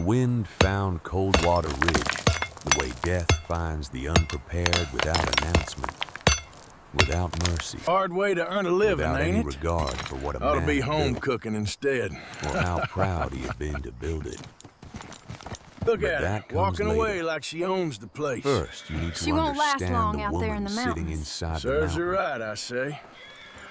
wind found Coldwater Ridge the way death finds the unprepared without announcement, without mercy. Hard way to earn a living, without ain't any it? regard for what a Ought to man be had home built, cooking instead. or how proud he had been to build it. Look But at her, that comes walking later. away like she owns the place. First, you need to She won't last understand long the out there woman in the sitting mountains. inside Serves the her mountain. right, I say.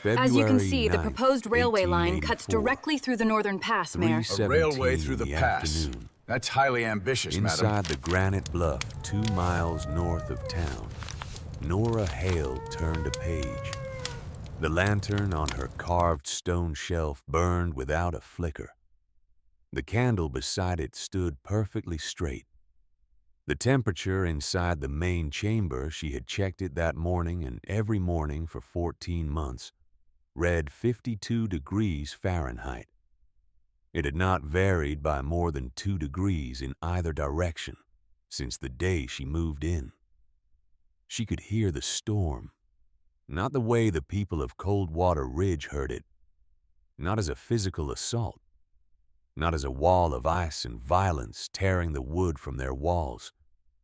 As you can see, the February proposed 9th, railway line cuts 1884. directly through the northern pass, Mayor. 3:17 A railway through the in pass. afternoon. That's highly ambitious, madam. Inside the granite bluff, 2 miles north of town, Nora Hale turned a page. The lantern on her carved stone shelf burned without a flicker. The candle beside it stood perfectly straight. The temperature inside the main chamber, she had checked it that morning and every morning for 14 months, read 52 degrees Fahrenheit. It had not varied by more than 2 degrees in either direction since the day she moved in. She could hear the storm, not the way the people of Coldwater Ridge heard it, not as a physical assault, not as a wall of ice and violence tearing the wood from their walls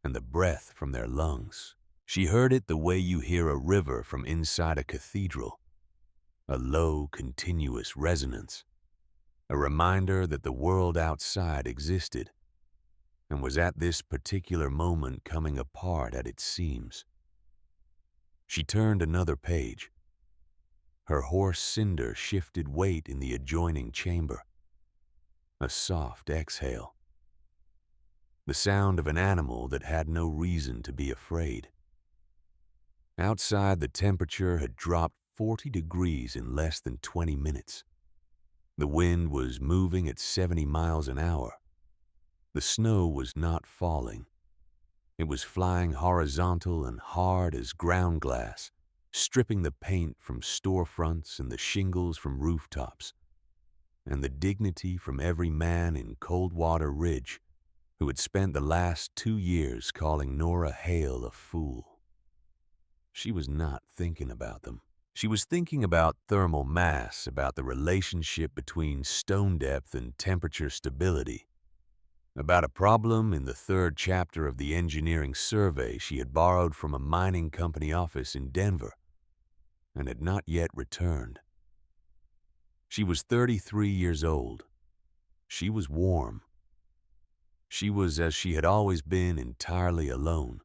and the breath from their lungs. She heard it the way you hear a river from inside a cathedral, a low, continuous resonance, a reminder that the world outside existed and was at this particular moment coming apart at its seams. She turned another page. Her hoarse cinder shifted weight in the adjoining chamber. A soft exhale. The sound of an animal that had no reason to be afraid. Outside, the temperature had dropped 40 degrees in less than 20 minutes. The wind was moving at 70 miles an hour. The snow was not falling. It was flying horizontal and hard as ground glass, stripping the paint from storefronts and the shingles from rooftops, and the dignity from every man in Coldwater Ridge who had spent the last 2 years calling Nora Hale a fool. She was not thinking about them. She was thinking about thermal mass, about the relationship between stone depth and temperature stability, about a problem in the 3rd chapter of the engineering survey she had borrowed from a mining company office in Denver and had not yet returned. She was 33 years old. She was warm. She was, as she had always been, entirely alone.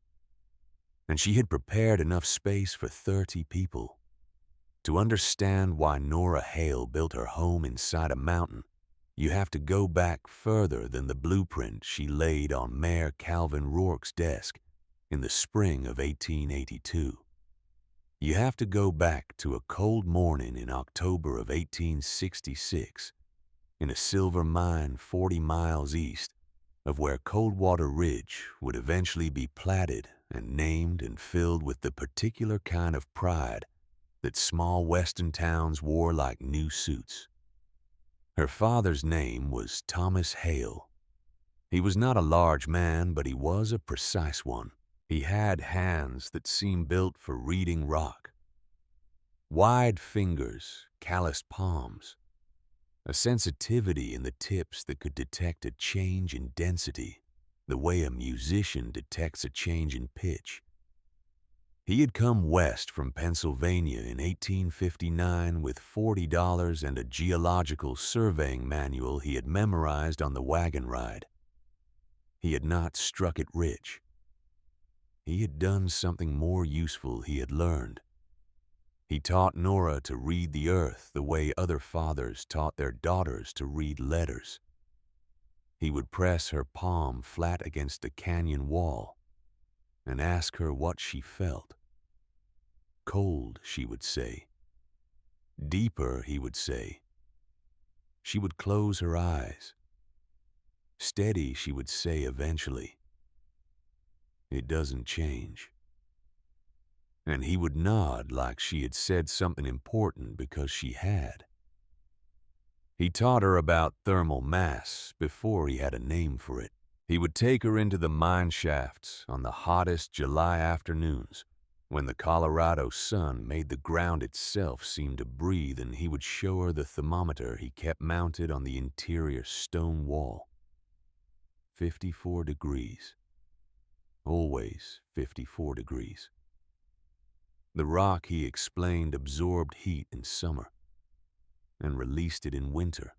And she had prepared enough space for 30 people. To understand why Nora Hale built her home inside a mountain, you have to go back further than the blueprint she laid on Mayor Calvin Rourke's desk in the spring of 1882. You have to go back to a cold morning in October of 1866 in a silver mine 40 miles east of where Coldwater Ridge would eventually be platted and named and filled with the particular kind of pride that small western towns wore like new suits. Her father's name was Thomas Hale. He was not a large man, but he was a precise one. He had hands that seemed built for reading rock. Wide fingers, calloused palms, a sensitivity in the tips that could detect a change in density, the way a musician detects a change in pitch. He had come west from Pennsylvania in 1859 with $40 and a geological surveying manual he had memorized on the wagon ride. He had not struck it rich. He had done something more useful he had learned. He taught Nora to read the earth the way other fathers taught their daughters to read letters. He would press her palm flat against a canyon wall and ask her what she felt. Cold, she would say. Deeper, he would say. She would close her eyes. Steady, she would say eventually. It doesn't change. And he would nod like she had said something important because she had. He taught her about thermal mass before he had a name for it. He would take her into the mine shafts on the hottest July afternoons when the Colorado sun made the ground itself seem to breathe, and he would show her the thermometer he kept mounted on the interior stone wall. 54 degrees. Always 54 degrees. The rock, he explained, absorbed heat in summer and released it in winter.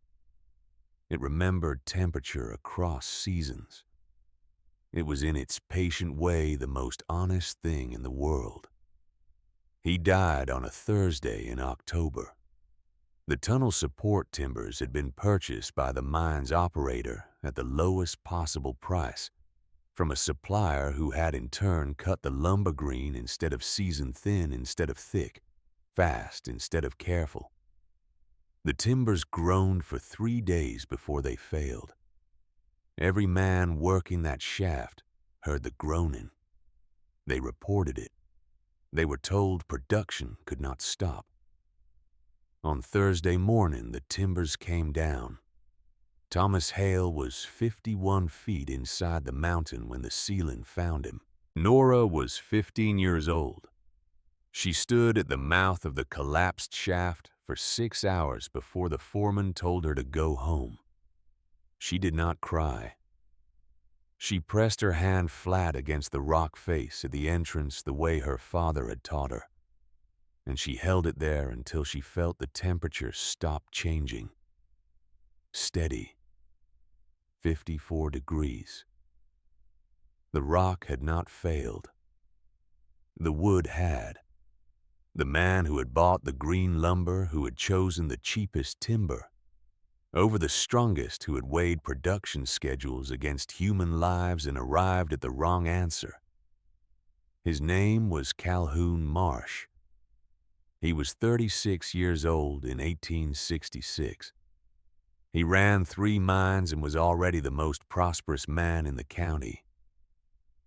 It remembered temperature across seasons. It was in its patient way the most honest thing in the world. He died on a Thursday in October. The tunnel support timbers had been purchased by the mine's operator at the lowest possible price from a supplier who had in turn cut the lumber green instead of seasoned thin instead of thick, fast instead of careful. The timbers groaned for 3 days before they failed. Every man working that shaft heard the groaning. They reported it. They were told production could not stop. On Thursday morning, the timbers came down. Thomas Hale was 51 feet inside the mountain when the ceiling found him. Nora was 15 years old. She stood at the mouth of the collapsed shaft for 6 hours before the foreman told her to go home. She did not cry. She pressed her hand flat against the rock face at the entrance the way her father had taught her, and she held it there until she felt the temperature stop changing. Steady. 54 degrees. The rock had not failed. The wood had. The man who had bought the green lumber, who had chosen the cheapest timber, over the strongest who had weighed production schedules against human lives and arrived at the wrong answer. His name was Calhoun Marsh. He was 36 years old in 1866. He ran 3 mines and was already the most prosperous man in the county.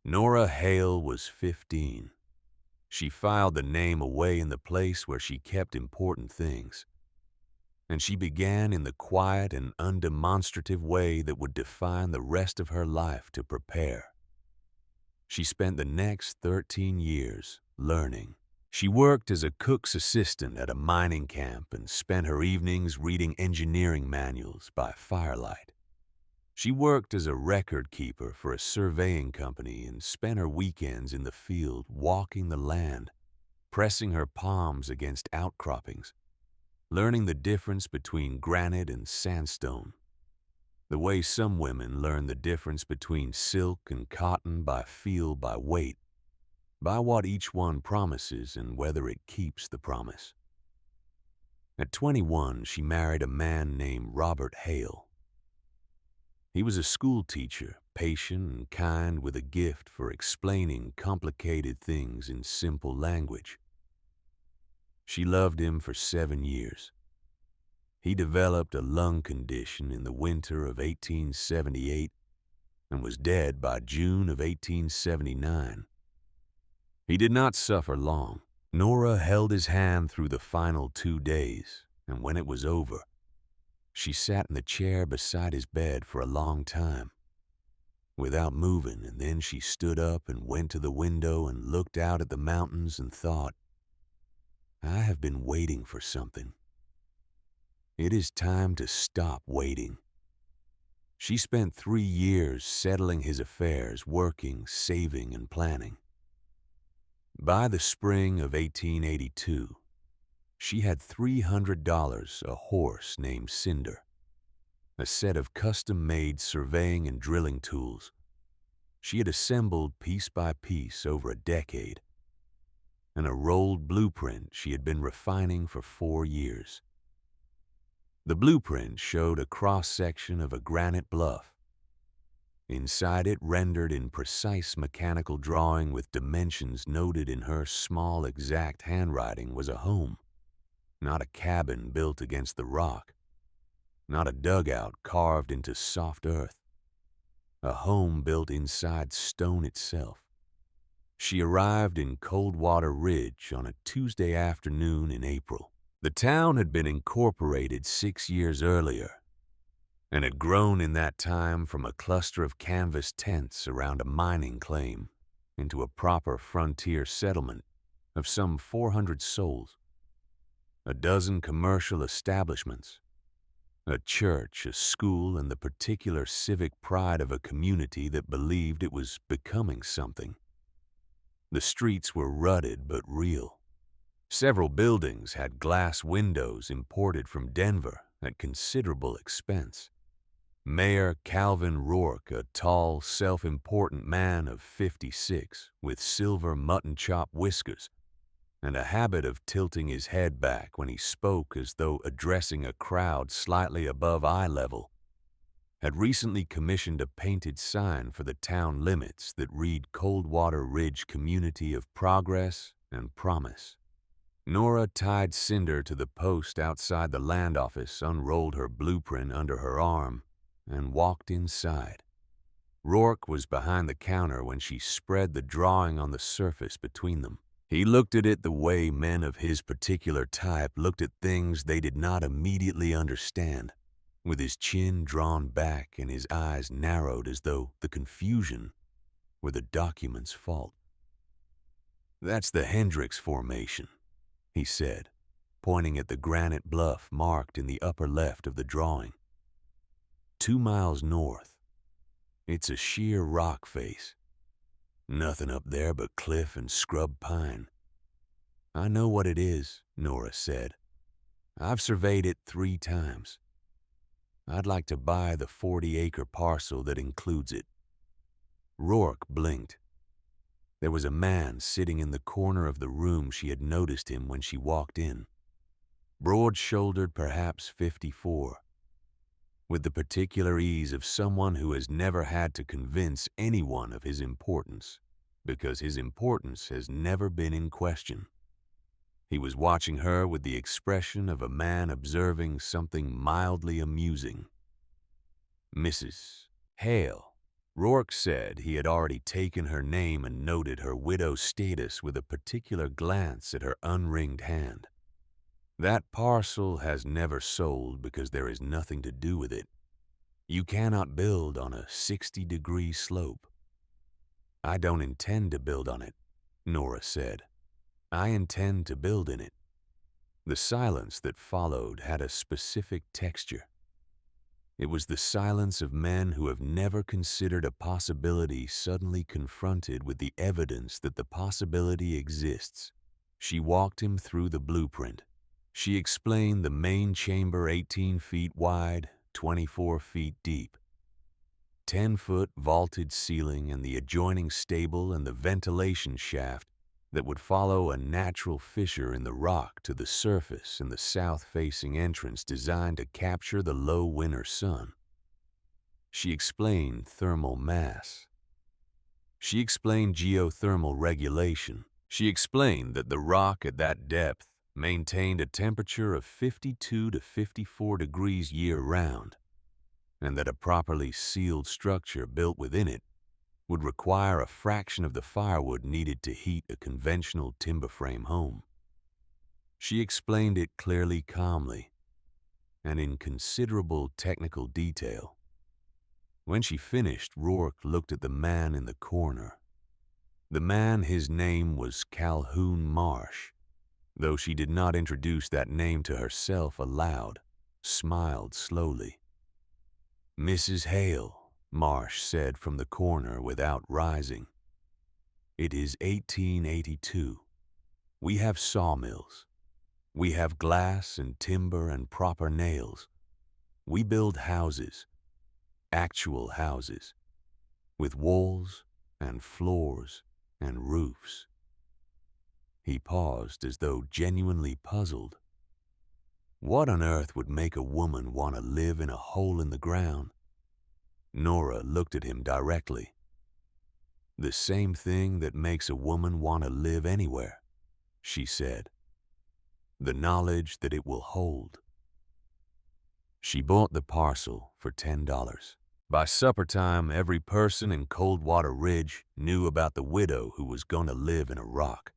Nora Hale was 15. She filed the name away in the place where she kept important things. And she began in the quiet and undemonstrative way that would define the rest of her life to prepare. She spent the next 13 years learning. She worked as a cook's assistant at a mining camp and spent her evenings reading engineering manuals by firelight. She worked as a record keeper for a surveying company and spent her weekends in the field walking the land, pressing her palms against outcroppings, learning the difference between granite and sandstone, the way some women learn the difference between silk and cotton by feel by weight, by what each one promises and whether it keeps the promise. At 21, she married a man named Robert Hale. He was a school teacher, patient and kind with a gift for explaining complicated things in simple language. She loved him for 7 years. He developed a lung condition in the winter of 1878 and was dead by June of 1879. He did not suffer long. Nora held his hand through the final 2 days, and when it was over, she sat in the chair beside his bed for a long time, without moving, and then she stood up and went to the window and looked out at the mountains and thought, I have been waiting for something. It is time to stop waiting. She spent 3 years settling his affairs, working, saving, and planning. By the spring of 1882, she had $300, a horse named Cinder, a set of custom-made surveying and drilling tools she had assembled piece by piece over a decade, and a rolled blueprint she had been refining for 4 years. The blueprint showed a cross-section of a granite bluff. Inside it, rendered in precise mechanical drawing with dimensions noted in her small, exact handwriting, was a home, not a cabin built against the rock, not a dugout carved into soft earth, a home built inside stone itself. She arrived in Coldwater Ridge on a Tuesday afternoon in April. The town had been incorporated 6 years earlier and had grown in that time from a cluster of canvas tents around a mining claim into a proper frontier settlement of some 400 souls, a dozen commercial establishments, A church, a school, and the particular civic pride of a community that believed it was becoming something. The streets were rutted but real. Several buildings had glass windows imported from Denver at considerable expense. Mayor Calvin Rourke, a tall, self-important man of 56 with silver mutton chop whiskers and a habit of tilting his head back when he spoke as though addressing a crowd slightly above eye level, had recently commissioned a painted sign for the town limits that read Coldwater Ridge Community of Progress and Promise. Nora tied Cinder to the post outside the land office, unrolled her blueprint under her arm, and walked inside. Rourke was behind the counter when she spread the drawing on the surface between them. He looked at it the way men of his particular type looked at things they did not immediately understand, with his chin drawn back and his eyes narrowed as though the confusion were the document's fault. "That's the Hendricks Formation," he said, pointing at the granite bluff marked in the upper left of the drawing. 2 miles north. It's a sheer rock face. Nothing up there but cliff and scrub pine. "I know what it is," Nora said. "I've surveyed it 3 times. I'd like to buy the 40-acre parcel that includes it." Rourke blinked. There was a man sitting in the corner of the room she had noticed him when she walked in. Broad-shouldered, perhaps 54. With the particular ease of someone who has never had to convince anyone of his importance, because his importance has never been in question. He was watching her with the expression of a man observing something mildly amusing. "Mrs. Hale." Rourke said he had already taken her name and noted her widow status with a particular glance at her unringed hand. "That parcel has never sold because there is nothing to do with it. You cannot build on a 60-degree slope." "I don't intend to build on it," Nora said. "I intend to build in it." The silence that followed had a specific texture. It was the silence of men who have never considered a possibility suddenly confronted with the evidence that the possibility exists. She walked him through the blueprint. She explained the main chamber 18 feet wide, 24 feet deep. 10-foot vaulted ceiling and the adjoining stable and the ventilation shaft that would follow a natural fissure in the rock to the surface and the south-facing entrance designed to capture the low winter sun. She explained thermal mass. She explained geothermal regulation. She explained that the rock at that depth maintained a temperature of 52 to 54 degrees year-round, and that a properly sealed structure built within it would require a fraction of the firewood needed to heat a conventional timber frame home. She explained it clearly, calmly, and in considerable technical detail. When she finished, Rourke looked at the man in the corner. The man, his name was Calhoun Marsh, though she did not introduce that name to herself aloud, smiled slowly. "Mrs. Hale," Marsh said from the corner without rising. "It is 1882. We have sawmills. We have glass and timber and proper nails. We build houses, actual houses, with walls and floors and roofs." He paused as though genuinely puzzled. What on earth would make a woman want to live in a hole in the ground? Nora looked at him directly. "The same thing that makes a woman want to live anywhere," she said. "The knowledge that it will hold." She bought the parcel for $10. By supper time, every person in Coldwater Ridge knew about the widow who was going to live in a rock.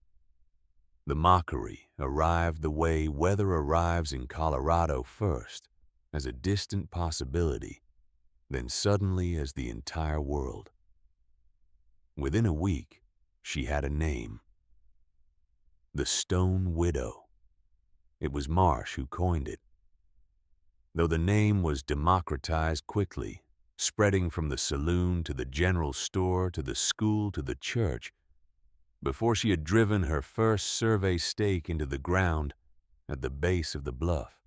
The mockery arrived the way weather arrives in Colorado first, as a distant possibility, then suddenly as the entire world. Within a week, she had a name. The Stone Widow. It was Marsh who coined it. though the name was democratized quickly, spreading from the saloon to the general store to the school to the church, before she had driven her first survey stake into the ground at the base of the bluff.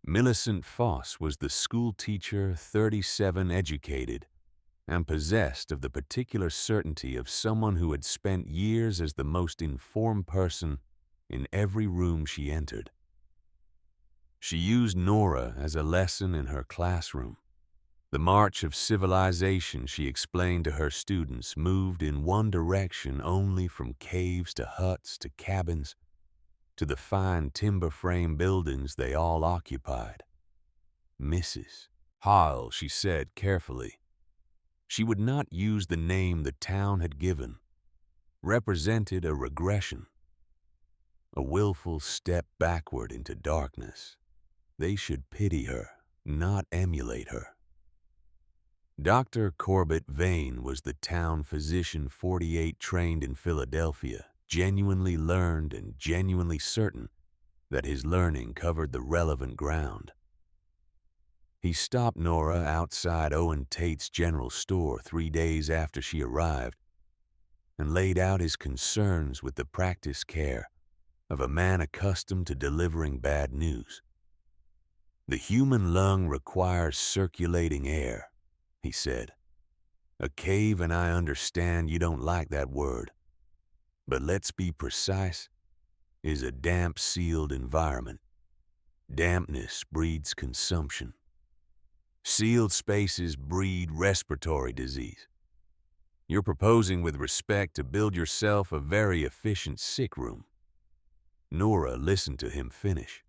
Millicent Foss was the school teacher, 37, educated, and possessed of the particular certainty of someone who had spent years as the most informed person in every room she entered. She used Nora as a lesson in her classroom. The march of civilization, she explained to her students, moved in one direction only from caves to huts to cabins to the fine timber frame buildings they all occupied. Mrs. Hall, she said carefully, she would not use the name the town had given, represented a regression, a willful step backward into darkness. They should pity her, not emulate her. Dr. Corbett Vane was the town physician, 48, trained in Philadelphia, genuinely learned and genuinely certain that his learning covered the relevant ground. He stopped Nora outside Owen Tate's general store 3 days after she arrived and laid out his concerns with the practiced care of a man accustomed to delivering bad news. "The human lung requires circulating air," he said. "A cave, and I understand you don't like that word, but let's be precise, is a damp, sealed environment. Dampness breeds consumption. Sealed spaces breed respiratory disease. You're proposing with respect to build yourself a very efficient sick room." Nora listened to him finish.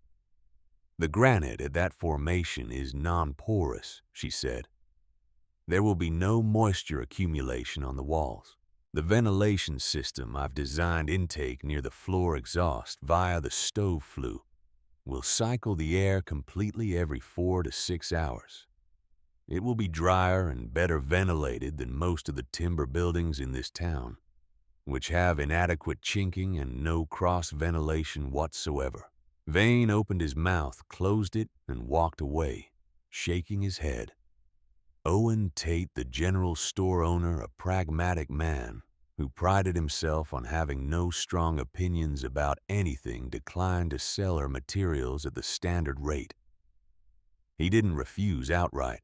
"The granite at that formation is non-porous," she said. "There will be no moisture accumulation on the walls. The ventilation system I've designed intake near the floor exhaust via the stove flue will cycle the air completely every 4 to 6 hours. It will be drier and better ventilated than most of the timber buildings in this town, which have inadequate chinking and no cross-ventilation whatsoever." Vane opened his mouth, closed it, and walked away, shaking his head. Owen Tate, the general store owner, a pragmatic man who prided himself on having no strong opinions about anything, declined to sell her materials at the standard rate. He didn't refuse outright.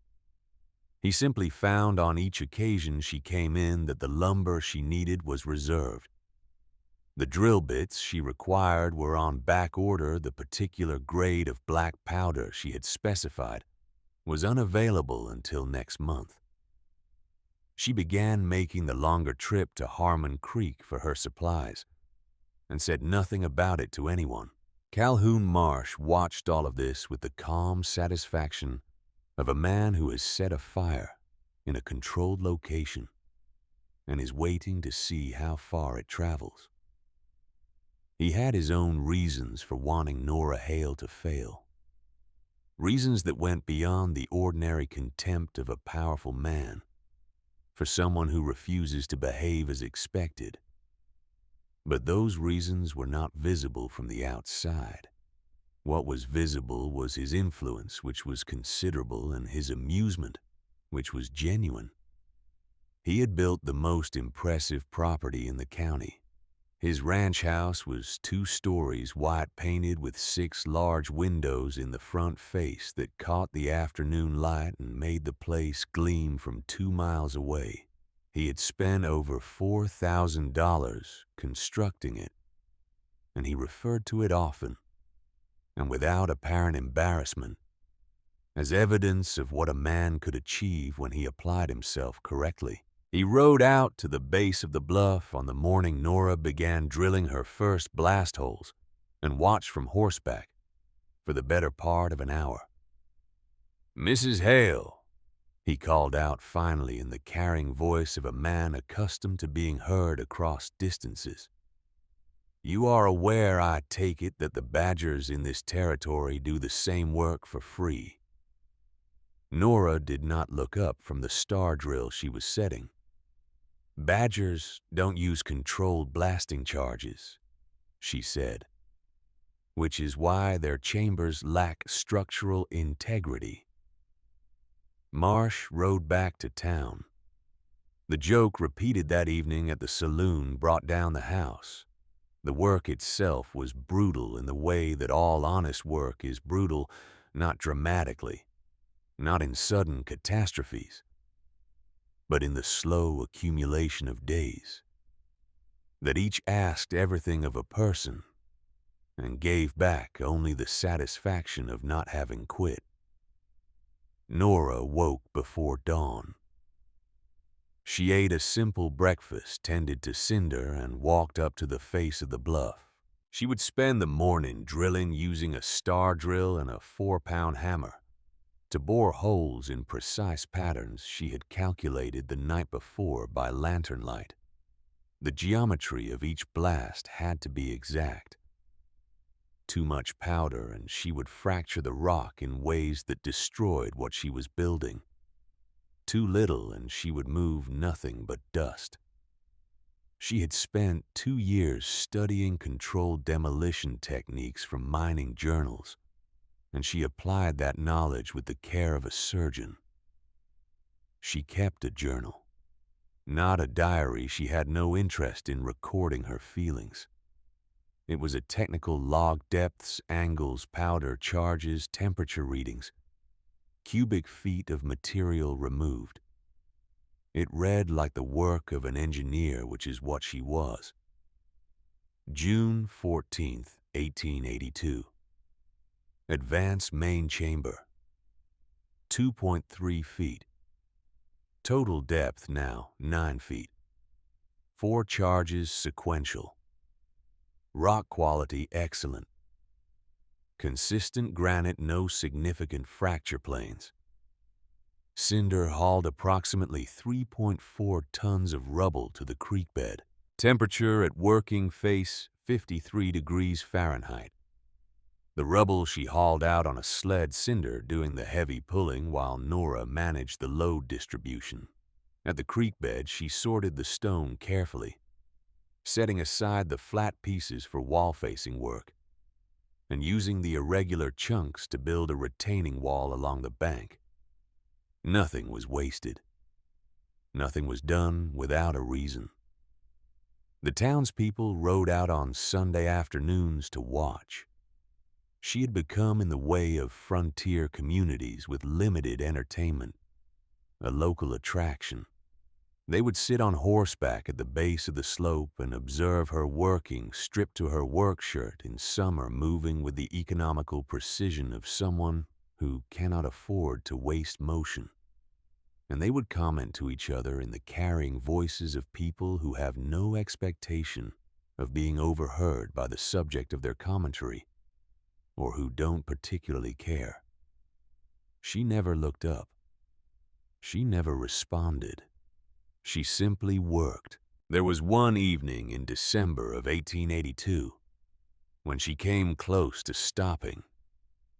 He simply found on each occasion she came in that the lumber she needed was reserved. The drill bits she required were on back order. The particular grade of black powder she had specified was unavailable until next month. She began making the longer trip to Harmon Creek for her supplies and said nothing about it to anyone. Calhoun Marsh watched all of this with the calm satisfaction of a man who has set a fire in a controlled location and is waiting to see how far it travels. He had his own reasons for wanting Nora Hale to fail, reasons that went beyond the ordinary contempt of a powerful man for someone who refuses to behave as expected. But those reasons were not visible from the outside. What was visible was his influence, which was considerable, and his amusement, which was genuine. He had built the most impressive property in the county. His ranch house was 2 stories, white painted, with 6 large windows in the front face that caught the afternoon light and made the place gleam from 2 miles away. He had spent over $4,000 constructing it, and he referred to it often, and without apparent embarrassment, as evidence of what a man could achieve when he applied himself correctly. He rode out to the base of the bluff on the morning Nora began drilling her first blast holes and watched from horseback for the better part of an hour. "Mrs. Hale," he called out finally in the carrying voice of a man accustomed to being heard across distances. "You are aware, I take it, that the badgers in this territory do the same work for free." Nora did not look up from the star drill she was setting. "Badgers don't use controlled blasting charges," she said. which is why their chambers lack structural integrity. Marsh rode back to town. The joke repeated that evening at the saloon brought down the house. The work itself was brutal in the way that all honest work is brutal, not dramatically, not in sudden catastrophes, but in the slow accumulation of days, that each asked everything of a person and gave back only the satisfaction of not having quit. Nora woke before dawn. She ate a simple breakfast tended to cinder and walked up to the face of the bluff. She would spend the morning drilling using a star drill and a 4-pound hammer to bore holes in precise patterns she had calculated the night before by lantern light. The geometry of each blast had to be exact. Too much powder and she would fracture the rock in ways that destroyed what she was building. Too little and she would move nothing but dust. She had spent 2 years studying controlled demolition techniques from mining journals, and she applied that knowledge with the care of a surgeon. She kept a journal, not a diary. She had no interest in recording her feelings. It was a technical log: depths, angles, powder, charges, temperature readings, cubic feet of material removed. It read like the work of an engineer, which is what she was. June 14th, 1882. Advance main chamber. 2.3 feet. Total depth now 9 feet. 4 charges sequential. Rock quality excellent. Consistent granite, no significant fracture planes. Cinder hauled approximately 3.4 tons of rubble to the creek bed. Temperature at working face 53 degrees Fahrenheit. The rubble she hauled out on a sled, Cinder doing the heavy pulling while Nora managed the load distribution. At the creek bed, she sorted the stone carefully, setting aside the flat pieces for wall-facing work, and using the irregular chunks to build a retaining wall along the bank. Nothing was wasted. Nothing was done without a reason. The townspeople rode out on Sunday afternoons to watch. She had become in the way of frontier communities with limited entertainment, a local attraction. They would sit on horseback at the base of the slope and observe her working, stripped to her work shirt in summer, moving with the economical precision of someone who cannot afford to waste motion. And they would comment to each other in the carrying voices of people who have no expectation of being overheard by the subject of their commentary, or who don't particularly care. She never looked up. She never responded. She simply worked. There was one evening in December of 1882 when she came close to stopping.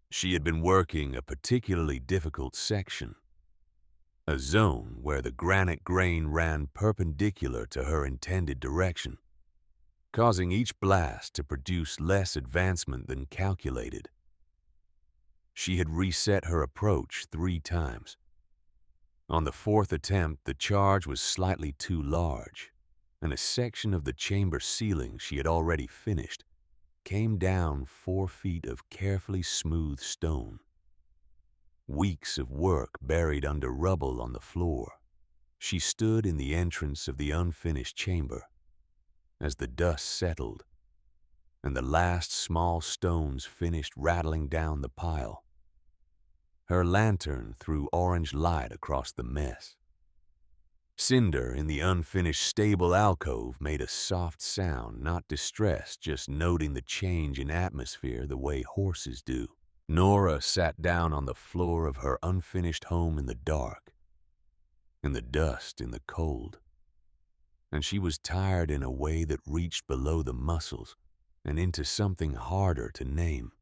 She had been working a particularly difficult section, a zone where the granite grain ran perpendicular to her intended direction, causing each blast to produce less advancement than calculated. She had reset her approach 3 times. On the 4th attempt, the charge was slightly too large, and a section of the chamber ceiling she had already finished came down 4 feet of carefully smoothed stone. Weeks of work buried under rubble on the floor. She stood in the entrance of the unfinished chamber as the dust settled and the last small stones finished rattling down the pile. Her lantern threw orange light across the mess. Cinder in the unfinished stable alcove made a soft sound, not distress, just noting the change in atmosphere the way horses do. Nora sat down on the floor of her unfinished home in the dark, in the dust, in the cold, and she was tired in a way that reached below the muscles and into something harder to name.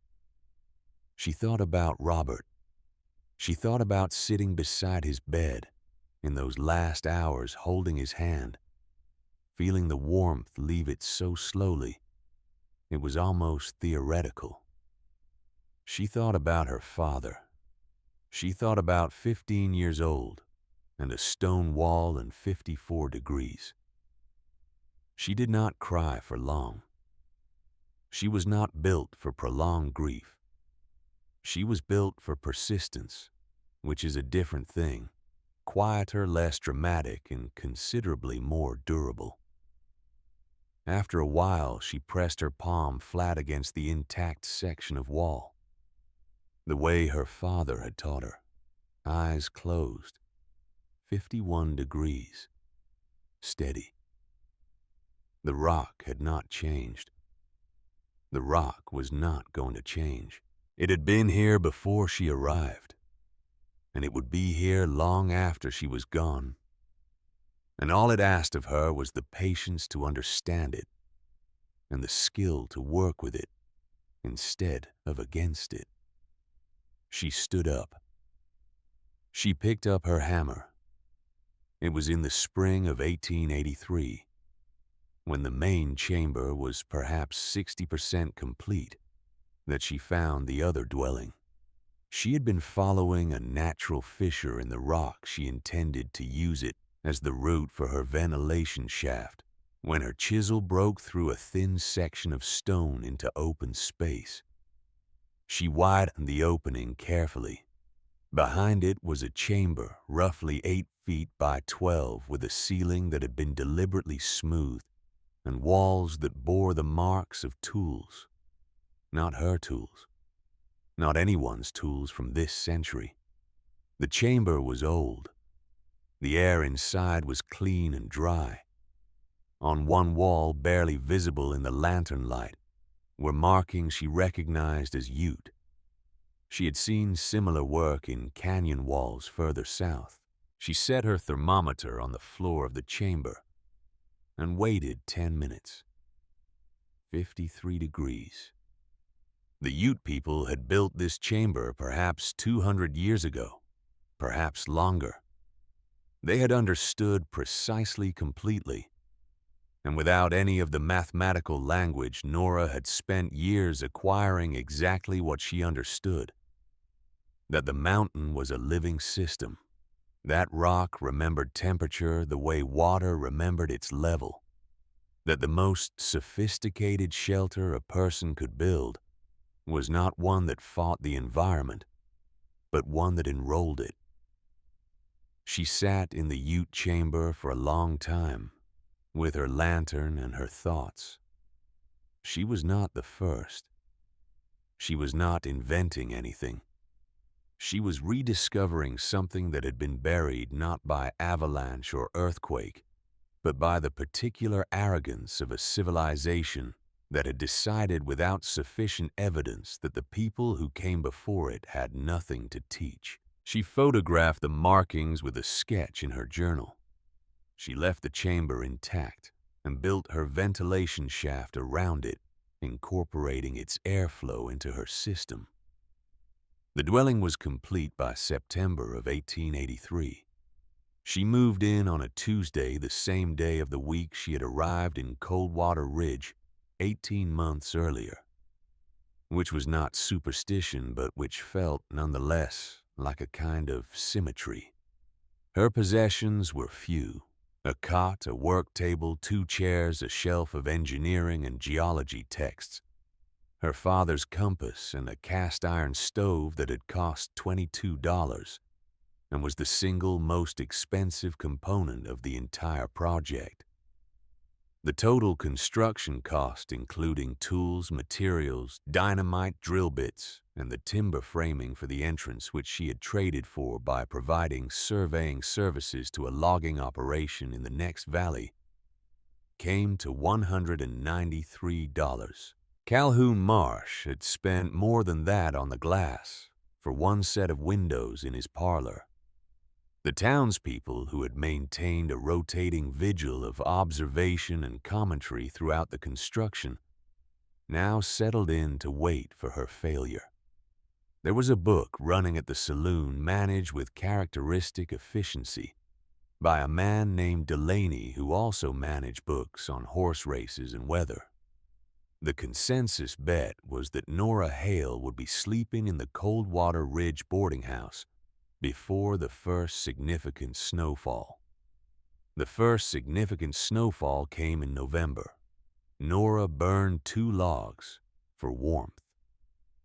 She thought about Robert. She thought about sitting beside his bed in those last hours, holding his hand, feeling the warmth leave it so slowly. It was almost theoretical. She thought about her father. She thought about 15 years old and a stone wall and 54 degrees. She did not cry for long. She was not built for prolonged grief. She was built for persistence, which is a different thing, quieter, less dramatic, and considerably more durable. After a while, she pressed her palm flat against the intact section of wall, the way her father had taught her, eyes closed, 51 degrees, steady. The rock had not changed. The rock was not going to change. It had been here before she arrived, and it would be here long after she was gone. And all it asked of her was the patience to understand it and the skill to work with it instead of against it. She stood up. She picked up her hammer. It was in the spring of 1883, when the main chamber was perhaps 60% complete, that she found the other dwelling. She had been following a natural fissure in the rock. She intended to use it as the route for her ventilation shaft when her chisel broke through a thin section of stone into open space. She widened the opening carefully. Behind it was a chamber roughly 8 feet by 12 with a ceiling that had been deliberately smoothed and walls that bore the marks of tools. Not her tools. Not anyone's tools from this century. The chamber was old. The air inside was clean and dry. On one wall, barely visible in the lantern light, were markings she recognized as Ute. She had seen similar work in canyon walls further south. She set her thermometer on the floor of the chamber and waited 10 minutes. 53 degrees. The Ute people had built this chamber perhaps 200 years ago, perhaps longer. They had understood precisely, completely, and without any of the mathematical language, Nora had spent years acquiring exactly what she understood: that the mountain was a living system. That rock remembered temperature the way water remembered its level. That the most sophisticated shelter a person could build was not one that fought the environment, but one that enrolled it. She sat in the Ute chamber for a long time, with her lantern and her thoughts. She was not the first. She was not inventing anything. She was rediscovering something that had been buried not by avalanche or earthquake, but by the particular arrogance of a civilization that had decided without sufficient evidence that the people who came before it had nothing to teach. She photographed the markings with a sketch in her journal. She left the chamber intact and built her ventilation shaft around it, incorporating its airflow into her system. The dwelling was complete by September of 1883. She moved in on a Tuesday, the same day of the week she had arrived in Coldwater Ridge 18 months earlier, which was not superstition, but which felt, nonetheless, like a kind of symmetry. Her possessions were few: a cot, a work table, 2 chairs, a shelf of engineering and geology texts, her father's compass, and a cast-iron stove that had cost $22 and was the single most expensive component of the entire project. The total construction cost, including tools, materials, dynamite, drill bits, and the timber framing for the entrance, which she had traded for by providing surveying services to a logging operation in the next valley, came to $193. Calhoun Marsh had spent more than that on the glass for 1 set of windows in his parlor. The townspeople, who had maintained a rotating vigil of observation and commentary throughout the construction, now settled in to wait for her failure. There was a book running at the saloon, managed with characteristic efficiency by a man named Delaney, who also managed books on horse races and weather. The consensus bet was that Nora Hale would be sleeping in the Coldwater Ridge boarding house before the first significant snowfall. The first significant snowfall came in November. Nora burned 2 logs for warmth.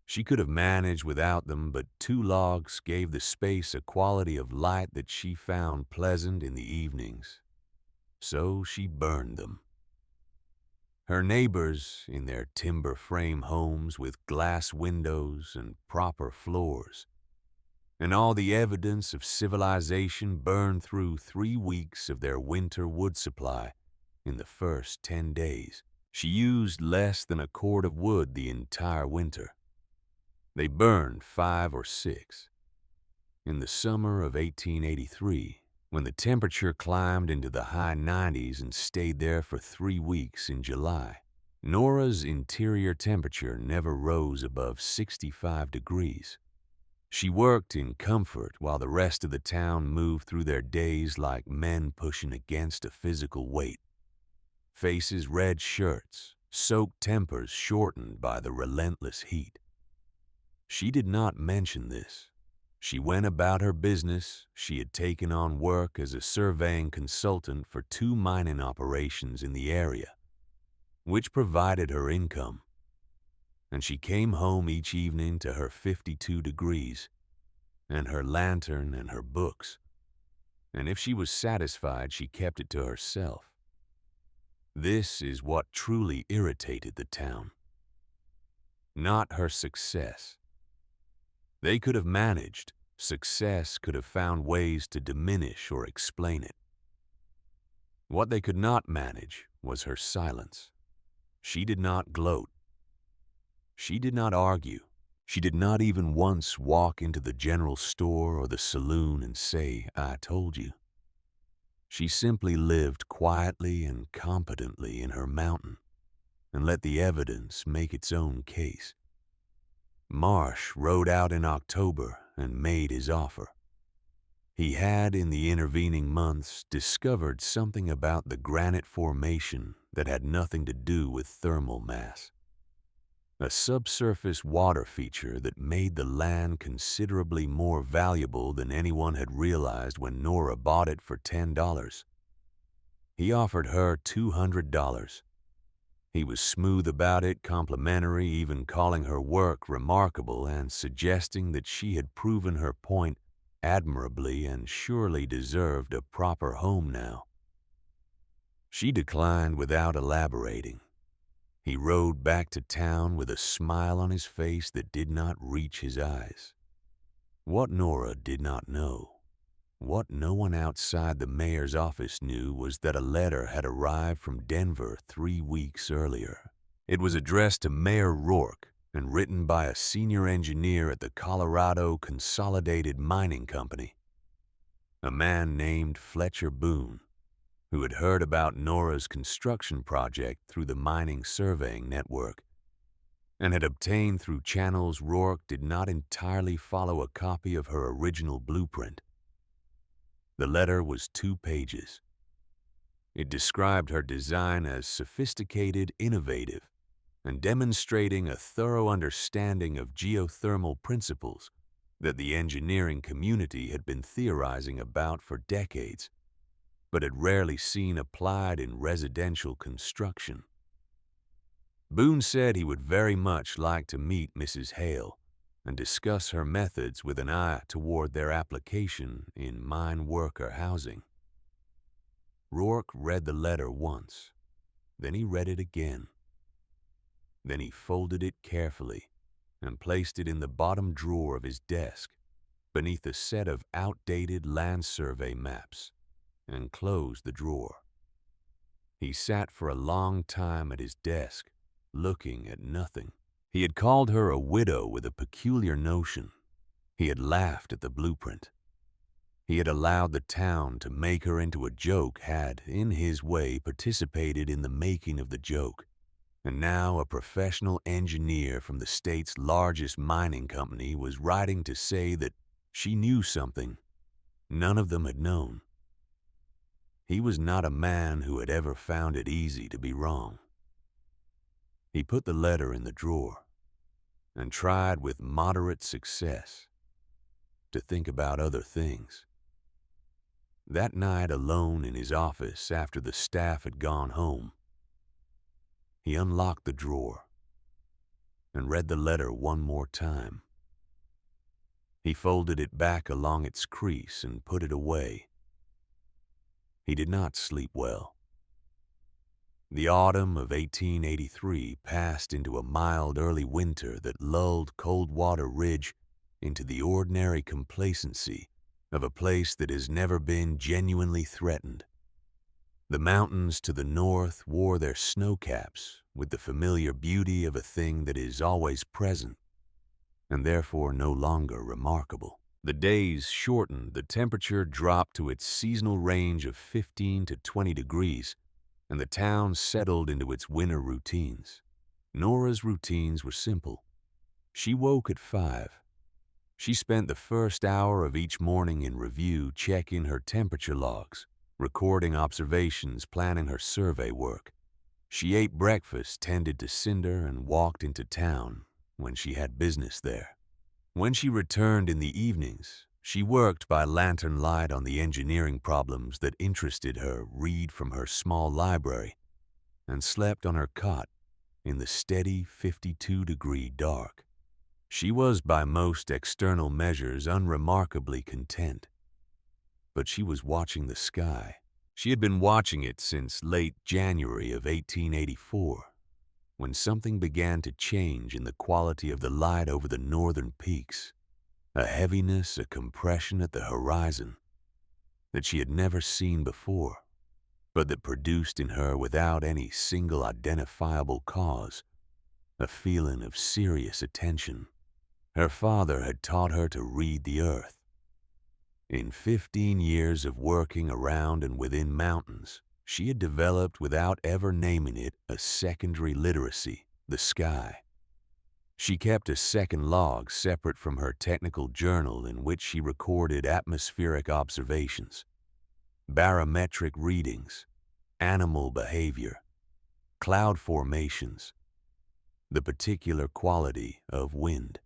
She could have managed without them, but 2 logs gave the space a quality of light that she found pleasant in the evenings. So she burned them. Her neighbors, in their timber frame homes with glass windows and proper floors, and all the evidence of civilization, burned through 3 weeks of their winter wood supply in the first 10 days. She used less than a cord of wood the entire winter. They burned 5 or 6. In the summer of 1883, when the temperature climbed into the high 90s and stayed there for 3 weeks in July, Nora's interior temperature never rose above 65 degrees. She worked in comfort while the rest of the town moved through their days like men pushing against a physical weight. Faces red shirts, soaked tempers shortened by the relentless heat. She did not mention this. She went about her business. She had taken on work as a surveying consultant for 2 mining operations in the area, which provided her income. And she came home each evening to her 52 degrees, and her lantern and her books. And if she was satisfied, she kept it to herself. This is what truly irritated the town. Not her success. They could have managed. Success could have found ways to diminish or explain it. What they could not manage was her silence. She did not gloat. She did not argue. She did not even once walk into the general store or the saloon and say, "I told you." She simply lived quietly and competently in her mountain and let the evidence make its own case. Marsh rode out in October and made his offer. He had, in the intervening months, discovered something about the granite formation that had nothing to do with thermal mass. A subsurface water feature that made the land considerably more valuable than anyone had realized when Nora bought it for $10. He offered her $200. He was smooth about it, complimentary, even calling her work remarkable and suggesting that she had proven her point admirably and surely deserved a proper home now. She declined without elaborating. He rode back to town with a smile on his face that did not reach his eyes. What Nora did not know, what no one outside the mayor's office knew, was that a letter had arrived from Denver 3 weeks earlier. It was addressed to Mayor Rourke and written by a senior engineer at the Colorado Consolidated Mining Company, a man named Fletcher Boone, who had heard about Nora's construction project through the mining surveying network and had obtained through channels Rourke did not entirely follow a copy of her original blueprint. The letter was 2 pages. It described her design as sophisticated, innovative, and demonstrating a thorough understanding of geothermal principles that the engineering community had been theorizing about for decades, but had rarely seen applied in residential construction. Boone said he would very much like to meet Mrs. Hale and discuss her methods with an eye toward their application in mine worker housing. Rourke read the letter once, then he read it again. Then he folded it carefully and placed it in the bottom drawer of his desk beneath a set of outdated land survey maps and closed the drawer. He sat for a long time at his desk, looking at nothing. He had called her a widow with a peculiar notion. He had laughed at the blueprint. He had allowed the town to make her into a joke, had, in his way, participated in the making of the joke. And now a professional engineer from the state's largest mining company was writing to say that she knew something none of them had known. He was not a man who had ever found it easy to be wrong. He put the letter in the drawer and tried with moderate success to think about other things. That night, alone in his office after the staff had gone home, he unlocked the drawer and read the letter one more time. He folded it back along its crease and put it away. He did not sleep well. The autumn of 1883 passed into a mild early winter that lulled Coldwater Ridge into the ordinary complacency of a place that has never been genuinely threatened. The mountains to the north wore their snow caps with the familiar beauty of a thing that is always present and therefore no longer remarkable. The days shortened, the temperature dropped to its seasonal range of 15 to 20 degrees, and the town settled into its winter routines. Nora's routines were simple. She woke at 5. She spent the first hour of each morning in review, checking her temperature logs, recording observations, planning her survey work. She ate breakfast, tended to Cinder, and walked into town when she had business there. When she returned in the evenings, she worked by lantern light on the engineering problems that interested her, read from her small library, and slept on her cot in the steady 52-degree dark. She was by most external measures unremarkably content, but she was watching the sky. She had been watching it since late January of 1884, when something began to change in the quality of the light over the northern peaks, a heaviness, a compression at the horizon that she had never seen before, but that produced in her, without any single identifiable cause, a feeling of serious attention. Her father had taught her to read the earth. In 15 years of working around and within mountains, she had developed, without ever naming it, a secondary literacy, the sky. She kept a second log separate from her technical journal in which she recorded atmospheric observations, barometric readings, animal behavior, cloud formations, the particular quality of wind.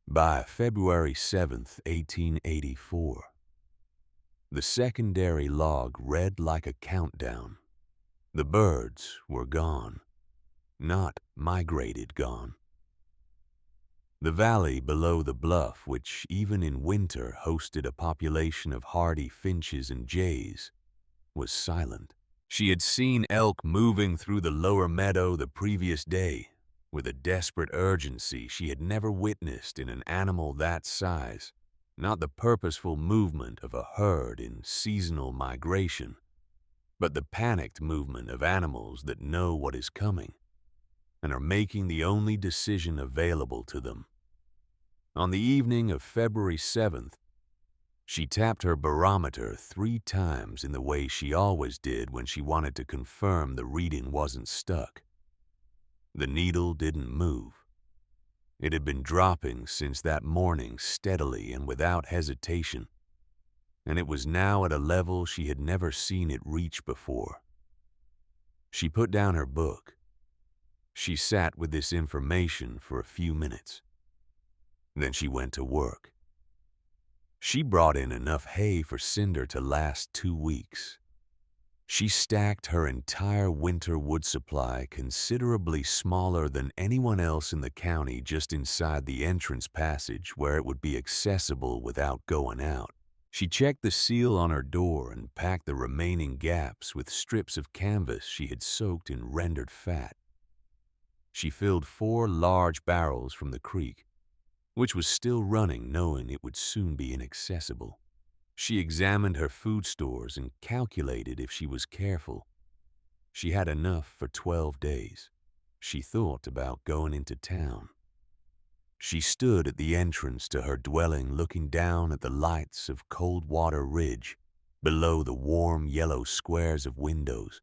By February 7th, 1884, the secondary log read like a countdown. The birds were gone, not migrated gone. The valley below the bluff, which even in winter hosted a population of hardy finches and jays, was silent. She had seen elk moving through the lower meadow the previous day with a desperate urgency she had never witnessed in an animal that size, not the purposeful movement of a herd in seasonal migration, but the panicked movement of animals that know what is coming and are making the only decision available to them. On the evening of February 7th, she tapped her barometer 3 times in the way she always did when she wanted to confirm the reading wasn't stuck. The needle didn't move. It had been dropping since that morning, steadily and without hesitation, and it was now at a level she had never seen it reach before. She put down her book. She sat with this information for a few minutes. Then she went to work. She brought in enough hay for Cinder to last 2 weeks. She stacked her entire winter wood supply, considerably smaller than anyone else in the county, just inside the entrance passage where it would be accessible without going out. She checked the seal on her door and packed the remaining gaps with strips of canvas she had soaked in rendered fat. She filled 4 large barrels from the creek, which was still running, knowing it would soon be inaccessible. She examined her food stores and calculated if she was careful. She had enough for 12 days. She thought about going into town. She stood at the entrance to her dwelling, looking down at the lights of Coldwater Ridge, below the warm yellow squares of windows,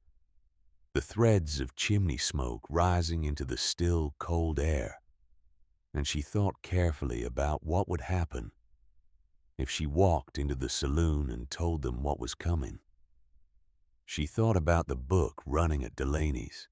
the threads of chimney smoke rising into the still, cold air, and she thought carefully about what would happen if she walked into the saloon and told them what was coming. She thought about the book running at Delaney's.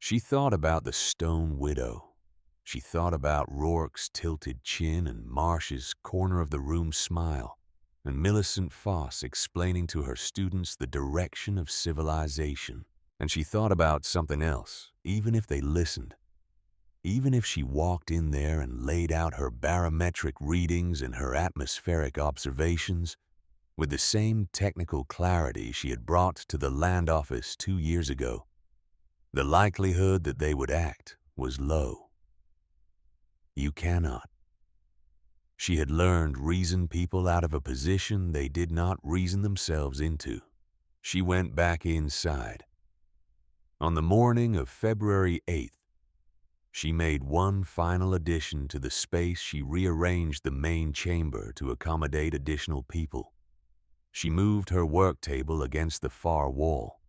She thought about the stone widow. She thought about Rourke's tilted chin and Marsh's corner-of-the-room smile, and Millicent Foss explaining to her students the direction of civilization. And she thought about something else, even if they listened. Even if she walked in there and laid out her barometric readings and her atmospheric observations with the same technical clarity she had brought to the land office 2 years ago, the likelihood that they would act was low. You cannot. She had learned reason people out of a position they did not reason themselves into. She went back inside. On the morning of February 8th, she made one final addition to the space. She rearranged the main chamber to accommodate additional people. She moved her work table against the far wall.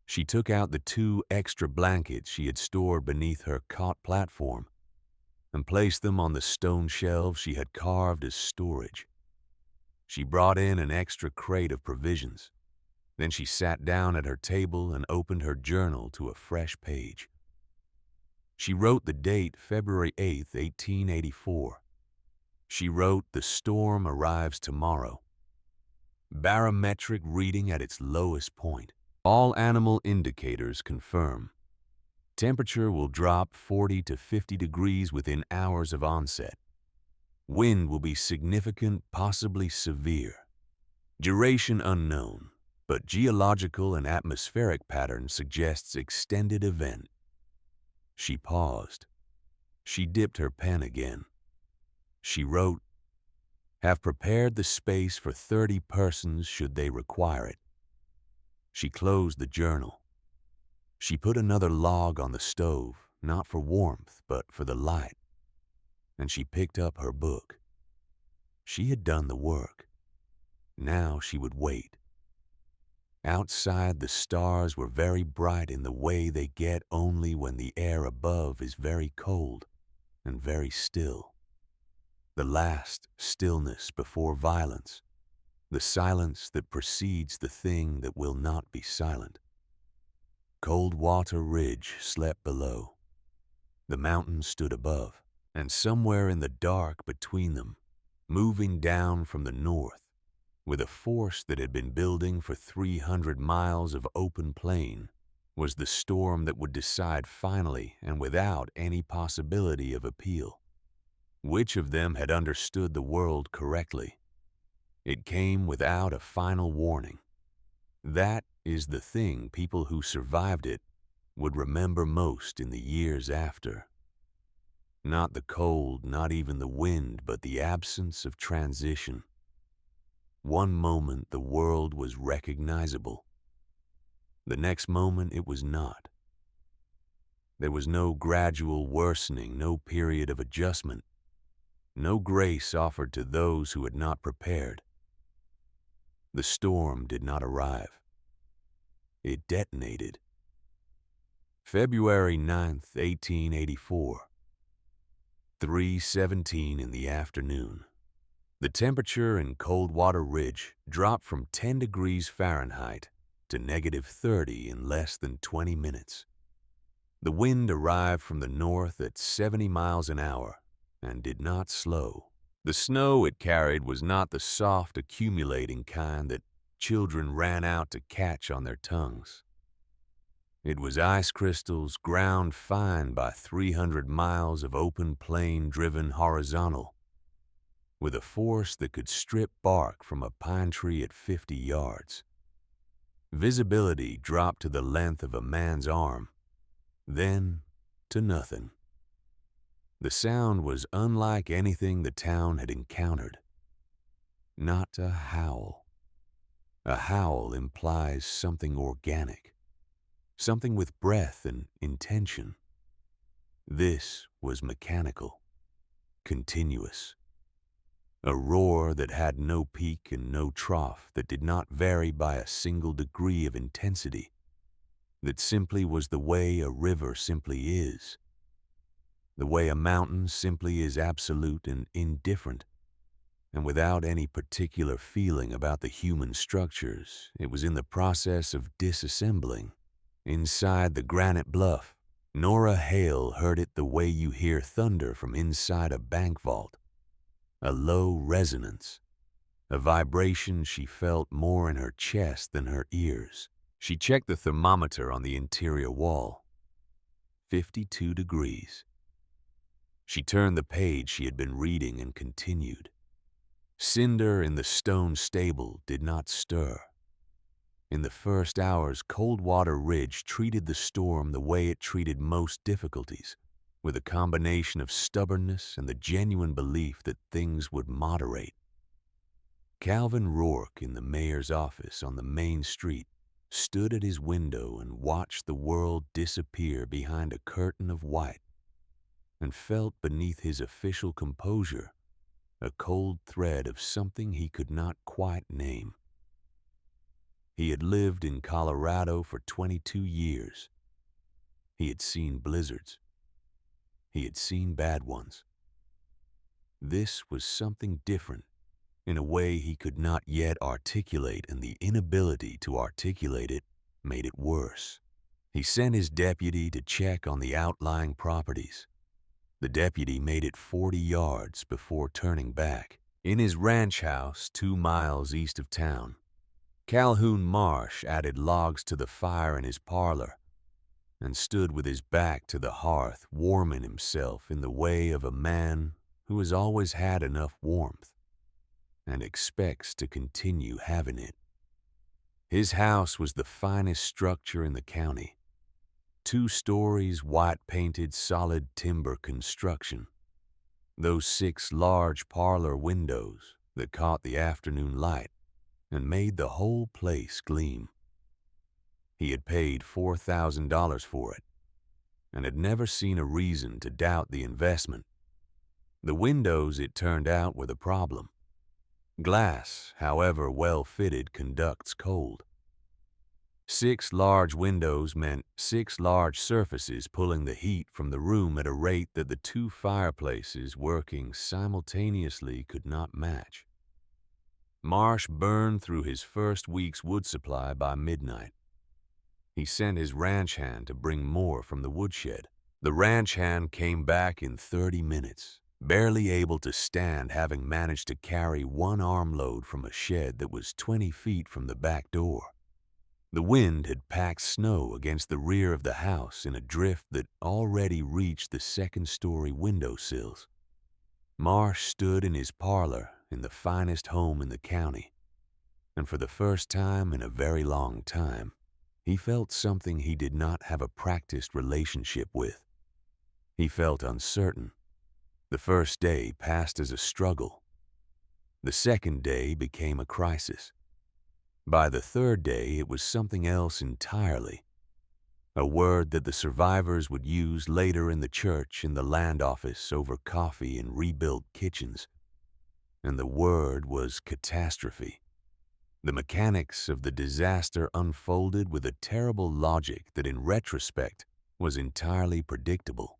She took out the 2 extra blankets she had stored beneath her cot platform and placed them on the stone shelves she had carved as storage. She brought in an extra crate of provisions. Then she sat down at her table and opened her journal to a fresh page. She wrote the date February 8th, 1884. She wrote, "The storm arrives tomorrow. Barometric reading at its lowest point. All animal indicators confirm. Temperature will drop 40 to 50 degrees within hours of onset. Wind will be significant, possibly severe. Duration unknown, but geological and atmospheric pattern suggests extended event." She paused. She dipped her pen again. She wrote, "Have prepared the space for 30 persons should they require it." She closed the journal. She put another log on the stove, not for warmth, but for the light. And she picked up her book. She had done the work. Now she would wait. Outside, the stars were very bright in the way they get only when the air above is very cold and very still. The last stillness before violence, the silence that precedes the thing that will not be silent. Coldwater Ridge slept below. The mountains stood above, and somewhere in the dark between them, moving down from the north, with a force that had been building for 300 miles of open plain, was the storm that would decide finally and without any possibility of appeal. Which of them had understood the world correctly? It came without a final warning. That is the thing people who survived it would remember most in the years after. Not the cold, not even the wind, but the absence of transition. One moment the world was recognizable. The next moment it was not. There was no gradual worsening, no period of adjustment, no grace offered to those who had not prepared. The storm did not arrive. It detonated. February 9th, 1884. 3:17 in the afternoon. The temperature in Coldwater Ridge dropped from 10 degrees Fahrenheit to -30 in less than 20 minutes. The wind arrived from the north at 70 miles an hour and did not slow. The snow it carried was not the soft, accumulating kind that children ran out to catch on their tongues. It was ice crystals ground fine by 300 miles of open plain driven horizontal, with a force that could strip bark from a pine tree at 50 yards. Visibility dropped to the length of a man's arm, then to nothing. The sound was unlike anything the town had encountered. Not a howl. A howl implies something organic, something with breath and intention. This was mechanical, continuous. A roar that had no peak and no trough, that did not vary by a single degree of intensity, that simply was the way a river simply is, the way a mountain simply is absolute and indifferent, and without any particular feeling about the human structures it was in the process of disassembling inside the granite bluff Nora Hale heard it the way you hear thunder from inside a bank vault. A low resonance, a vibration she felt more in her chest than her ears. She checked the thermometer on the interior wall. 52 degrees. She turned the page she had been reading and continued. Cinder in the stone stable did not stir. In the first hours, Coldwater Ridge treated the storm the way it treated most difficulties, with a combination of stubbornness and the genuine belief that things would moderate. Calvin Rourke, in the mayor's office on the main street, stood at his window and watched the world disappear behind a curtain of white, and felt beneath his official composure a cold thread of something he could not quite name. He had lived in Colorado for 22 years. He had seen blizzards. He had seen bad ones. This was something different, in a way he could not yet articulate, and the inability to articulate it made it worse. He sent his deputy to check on the outlying properties. The deputy made it 40 yards before turning back. In his ranch house 2 miles east of town, Calhoun Marsh added logs to the fire in his parlor and stood with his back to the hearth, warming himself in the way of a man who has always had enough warmth and expects to continue having it. His house was the finest structure in the county. 2 stories, white-painted, solid timber construction. Those 6 large parlor windows that caught the afternoon light and made the whole place gleam. He had paid $4,000 for it and had never seen a reason to doubt the investment. The windows, it turned out, were the problem. Glass, however well fitted, conducts cold. 6 large windows meant 6 large surfaces pulling the heat from the room at a rate that the 2 fireplaces working simultaneously could not match. Marsh burned through his first week's wood supply by midnight. He sent his ranch hand to bring more from the woodshed. The ranch hand came back in 30 minutes, barely able to stand, having managed to carry 1 armload from a shed that was 20 feet from the back door. The wind had packed snow against the rear of the house in a drift that already reached the 2nd-story windowsills. Marsh stood in his parlor in the finest home in the county, and for the first time in a very long time, he felt something he did not have a practiced relationship with. He felt uncertain. The first day passed as a struggle. The second day became a crisis. By the third day, it was something else entirely. A word that the survivors would use later in the church in the land office over coffee in rebuilt kitchens. And the word was catastrophe. The mechanics of the disaster unfolded with a terrible logic that in retrospect was entirely predictable.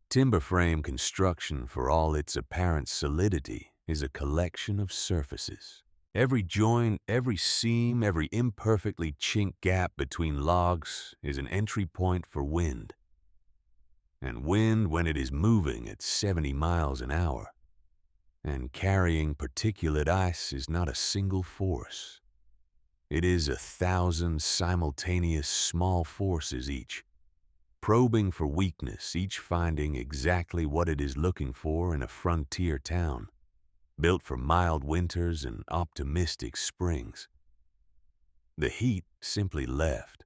Timber frame construction, for all its apparent solidity, is a collection of surfaces. Every joint, every seam, every imperfectly chinked gap between logs is an entry point for wind. And wind, when it is moving at 70 miles an hour and carrying particulate ice, is not a single force. It is 1,000 simultaneous small forces each, probing for weakness, each finding exactly what it is looking for in a frontier town, built for mild winters and optimistic springs. The heat simply left.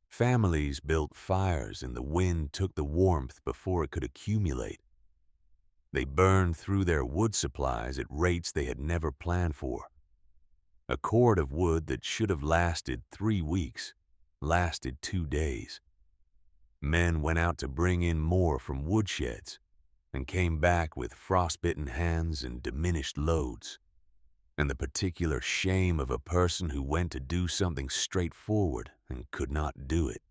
Families built fires and the wind took the warmth before it could accumulate. They burned through their wood supplies at rates they had never planned for. A cord of wood that should have lasted 3 weeks lasted 2 days. Men went out to bring in more from woodsheds and came back with frostbitten hands and diminished loads, and the particular shame of a person who went to do something straightforward and could not do it.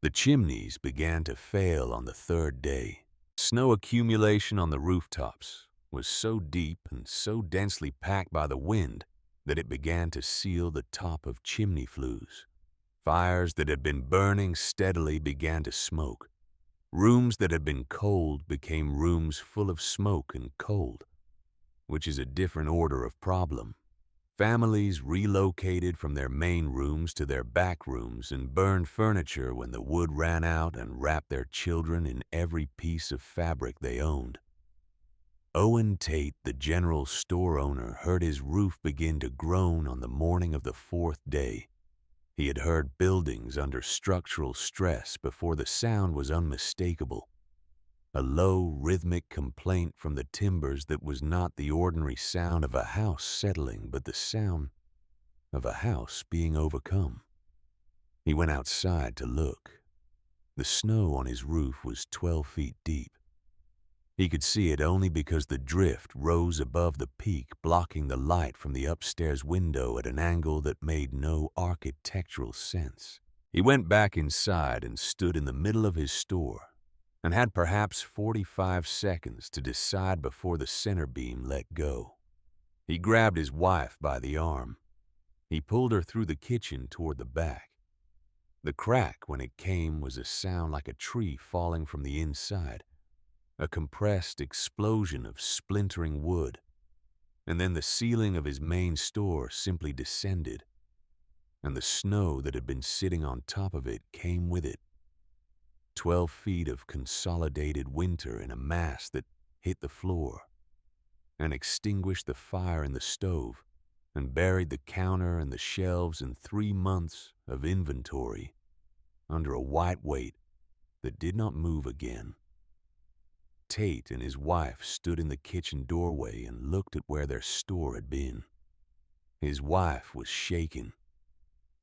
The chimneys began to fail on the 3rd day. Snow accumulation on the rooftops was so deep and so densely packed by the wind that it began to seal the top of chimney flues. Fires that had been burning steadily began to smoke. Rooms that had been cold became rooms full of smoke and cold, which is a different order of problem. Families relocated from their main rooms to their back rooms and burned furniture when the wood ran out and wrapped their children in every piece of fabric they owned. Owen Tate, the general store owner, heard his roof begin to groan on the morning of the fourth day. He had heard buildings under structural stress before the sound was unmistakable. A low, rhythmic complaint from the timbers that was not the ordinary sound of a house settling, but the sound of a house being overcome. He went outside to look. The snow on his roof was 12 feet deep. He could see it only because the drift rose above the peak, blocking the light from the upstairs window at an angle that made no architectural sense. He went back inside and stood in the middle of his store and had perhaps 45 seconds to decide before the center beam let go. He grabbed his wife by the arm. He pulled her through the kitchen toward the back. The crack when it came was a sound like a tree falling from the inside, a compressed explosion of splintering wood, and then the ceiling of his main store simply descended, and the snow that had been sitting on top of it came with it. 12 feet of consolidated winter in a mass that hit the floor and extinguished the fire in the stove and buried the counter and the shelves in 3 months of inventory under a white weight that did not move again. Tate and his wife stood in the kitchen doorway and looked at where their store had been. His wife was shaken.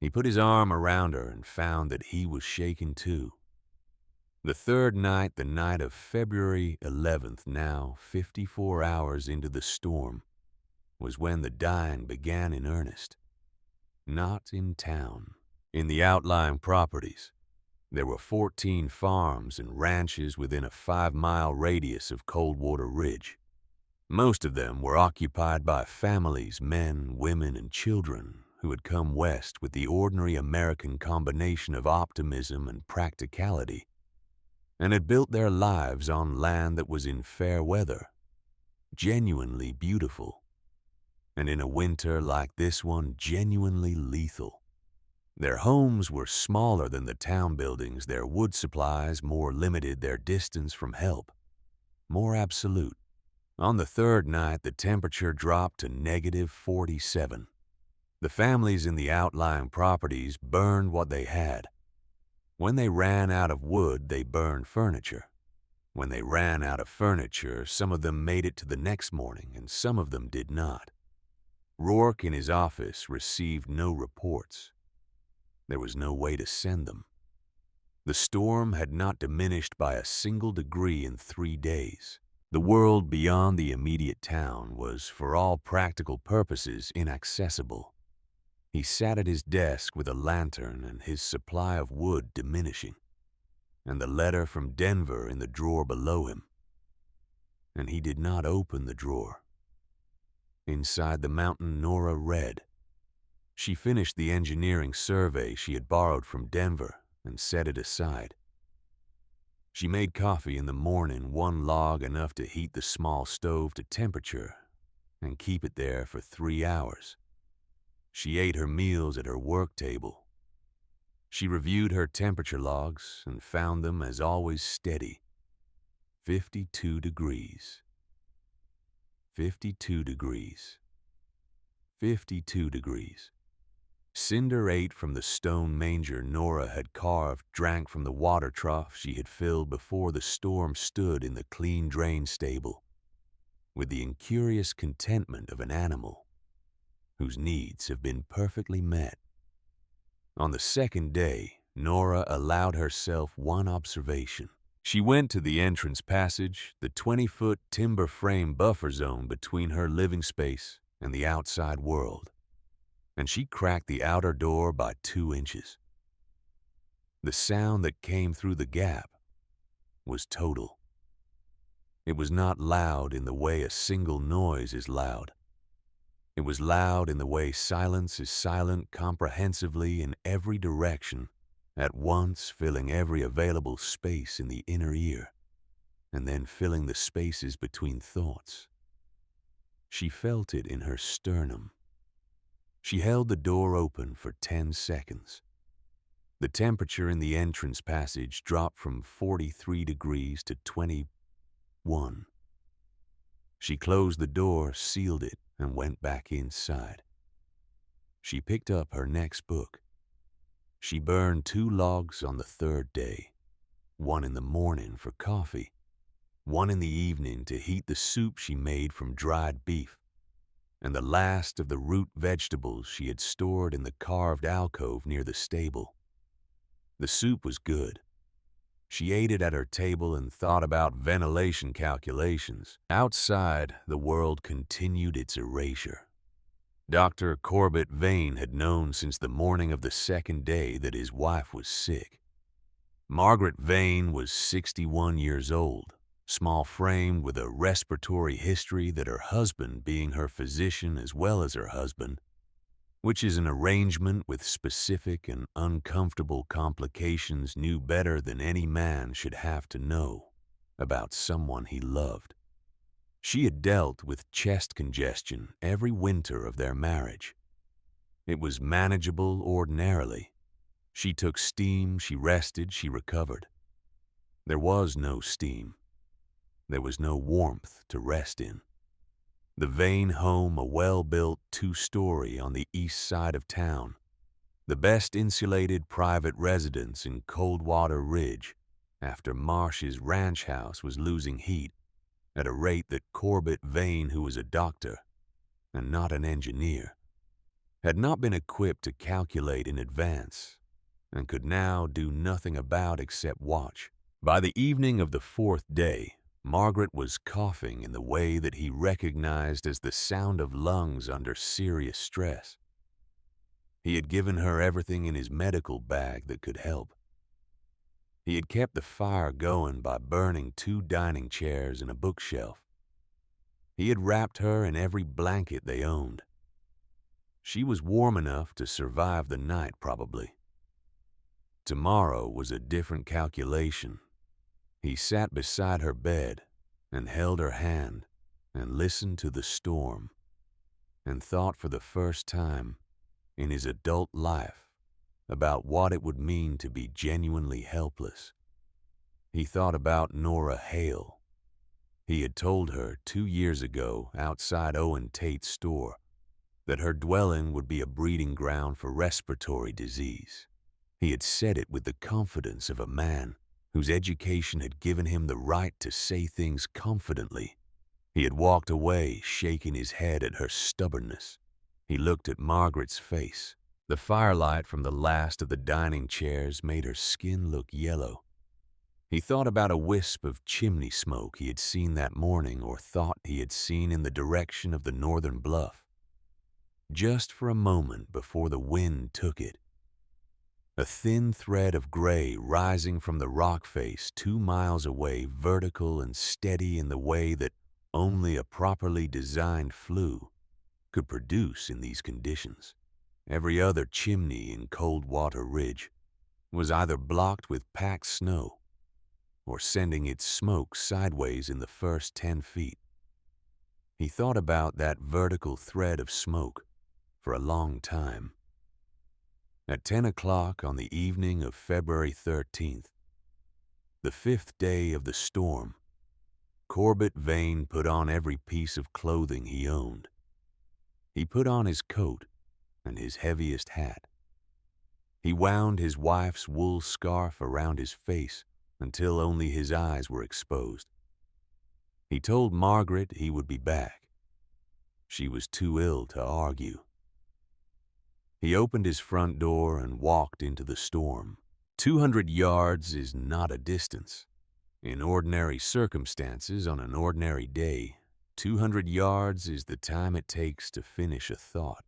He put his arm around her and found that he was shaken too. The third night, the night of February 11th, now 54 hours into the storm, was when the dying began in earnest. Not in town, in the outlying properties. There were 14 farms and ranches within a 5-mile radius of Coldwater Ridge. Most of them were occupied by families, men, women, and children who had come west with the ordinary American combination of optimism and practicality, and had built their lives on land that was in fair weather, genuinely beautiful, and in a winter like this one, genuinely lethal. Their homes were smaller than the town buildings, their wood supplies more limited, their distance from help more absolute. On the third night, the temperature dropped to -47. The families in the outlying properties burned what they had. When they ran out of wood, they burned furniture. When they ran out of furniture, some of them made it to the next morning, and some of them did not. Rourke in his office received no reports. There was no way to send them. The storm had not diminished by a single degree in 3 days. The world beyond the immediate town was, for all practical purposes, inaccessible. He sat at his desk with a lantern and his supply of wood diminishing, and the letter from Denver in the drawer below him. And he did not open the drawer. Inside the mountain, Nora read. She finished the engineering survey she had borrowed from Denver and set it aside. She made coffee in the morning, 1 log enough to heat the small stove to temperature and keep it there for 3 hours. She ate her meals at her work table. She reviewed her temperature logs and found them, as always, steady. 52 degrees. 52 degrees. 52 degrees. Cinder ate from the stone manger Nora had carved, drank from the water trough she had filled before the storm stood in the clean drain stable, with the incurious contentment of an animal whose needs have been perfectly met. On the second day, Nora allowed herself one observation. She went to the entrance passage, the 20-foot timber frame buffer zone between her living space and the outside world, and she cracked the outer door by 2 inches. The sound that came through the gap was total. It was not loud in the way a single noise is loud. It was loud in the way silence is silent comprehensively in every direction, at once filling every available space in the inner ear, and then filling the spaces between thoughts. She felt it in her sternum. She held the door open for 10 seconds. The temperature in the entrance passage dropped from 43 degrees to 21. She closed the door, sealed it, and went back inside. She picked up her next book. She burned 2 logs on the 3rd day, one in the morning for coffee, one in the evening to heat the soup she made from dried beef, and the last of the root vegetables she had stored in the carved alcove near the stable. The soup was good. She ate it at her table and thought about ventilation calculations. Outside, the world continued its erasure. Dr. Corbett Vane had known since the morning of the 2nd day that his wife was sick. Margaret Vane was 61 years old, small-framed with a respiratory history that her husband, being her physician as well as her husband, which is an arrangement with specific and uncomfortable complications, knew better than any man should have to know about someone he loved. She had dealt with chest congestion every winter of their marriage. It was manageable ordinarily. She took steam, she rested, she recovered. There was no steam. There was no warmth to rest in. The Vane home, a well-built 2-story on the east side of town, the best insulated private residence in Coldwater Ridge, after Marsh's ranch house was losing heat at a rate that Corbett Vane, who was a doctor and not an engineer, had not been equipped to calculate in advance and could now do nothing about except watch. By the evening of the 4th day, Margaret was coughing in the way that he recognized as the sound of lungs under serious stress. He had given her everything in his medical bag that could help. He had kept the fire going by burning 2 dining chairs and a bookshelf. He had wrapped her in every blanket they owned. She was warm enough to survive the night, probably. Tomorrow was a different calculation. He sat beside her bed and held her hand and listened to the storm and thought for the first time in his adult life about what it would mean to be genuinely helpless. He thought about Nora Hale. He had told her 2 years ago outside Owen Tate's store that her dwelling would be a breeding ground for respiratory disease. He had said it with the confidence of a man whose education had given him the right to say things confidently. He had walked away, shaking his head at her stubbornness. He looked at Margaret's face. The firelight from the last of the dining chairs made her skin look yellow. He thought about a wisp of chimney smoke he had seen that morning or thought he had seen in the direction of the northern bluff. Just for a moment before the wind took it, a thin thread of gray rising from the rock face 2 miles away, vertical and steady in the way that only a properly designed flue could produce in these conditions. Every other chimney in Coldwater Ridge was either blocked with packed snow or sending its smoke sideways in the first 10 feet. He thought about that vertical thread of smoke for a long time. At 10 o'clock on the evening of February 13th, the 5th day of the storm, Corbett Vane put on every piece of clothing he owned. He put on his coat and his heaviest hat. He wound his wife's wool scarf around his face until only his eyes were exposed. He told Margaret he would be back. She was too ill to argue. He opened his front door and walked into the storm. 200 yards is not a distance. In ordinary circumstances, on an ordinary day, 200 yards is the time it takes to finish a thought.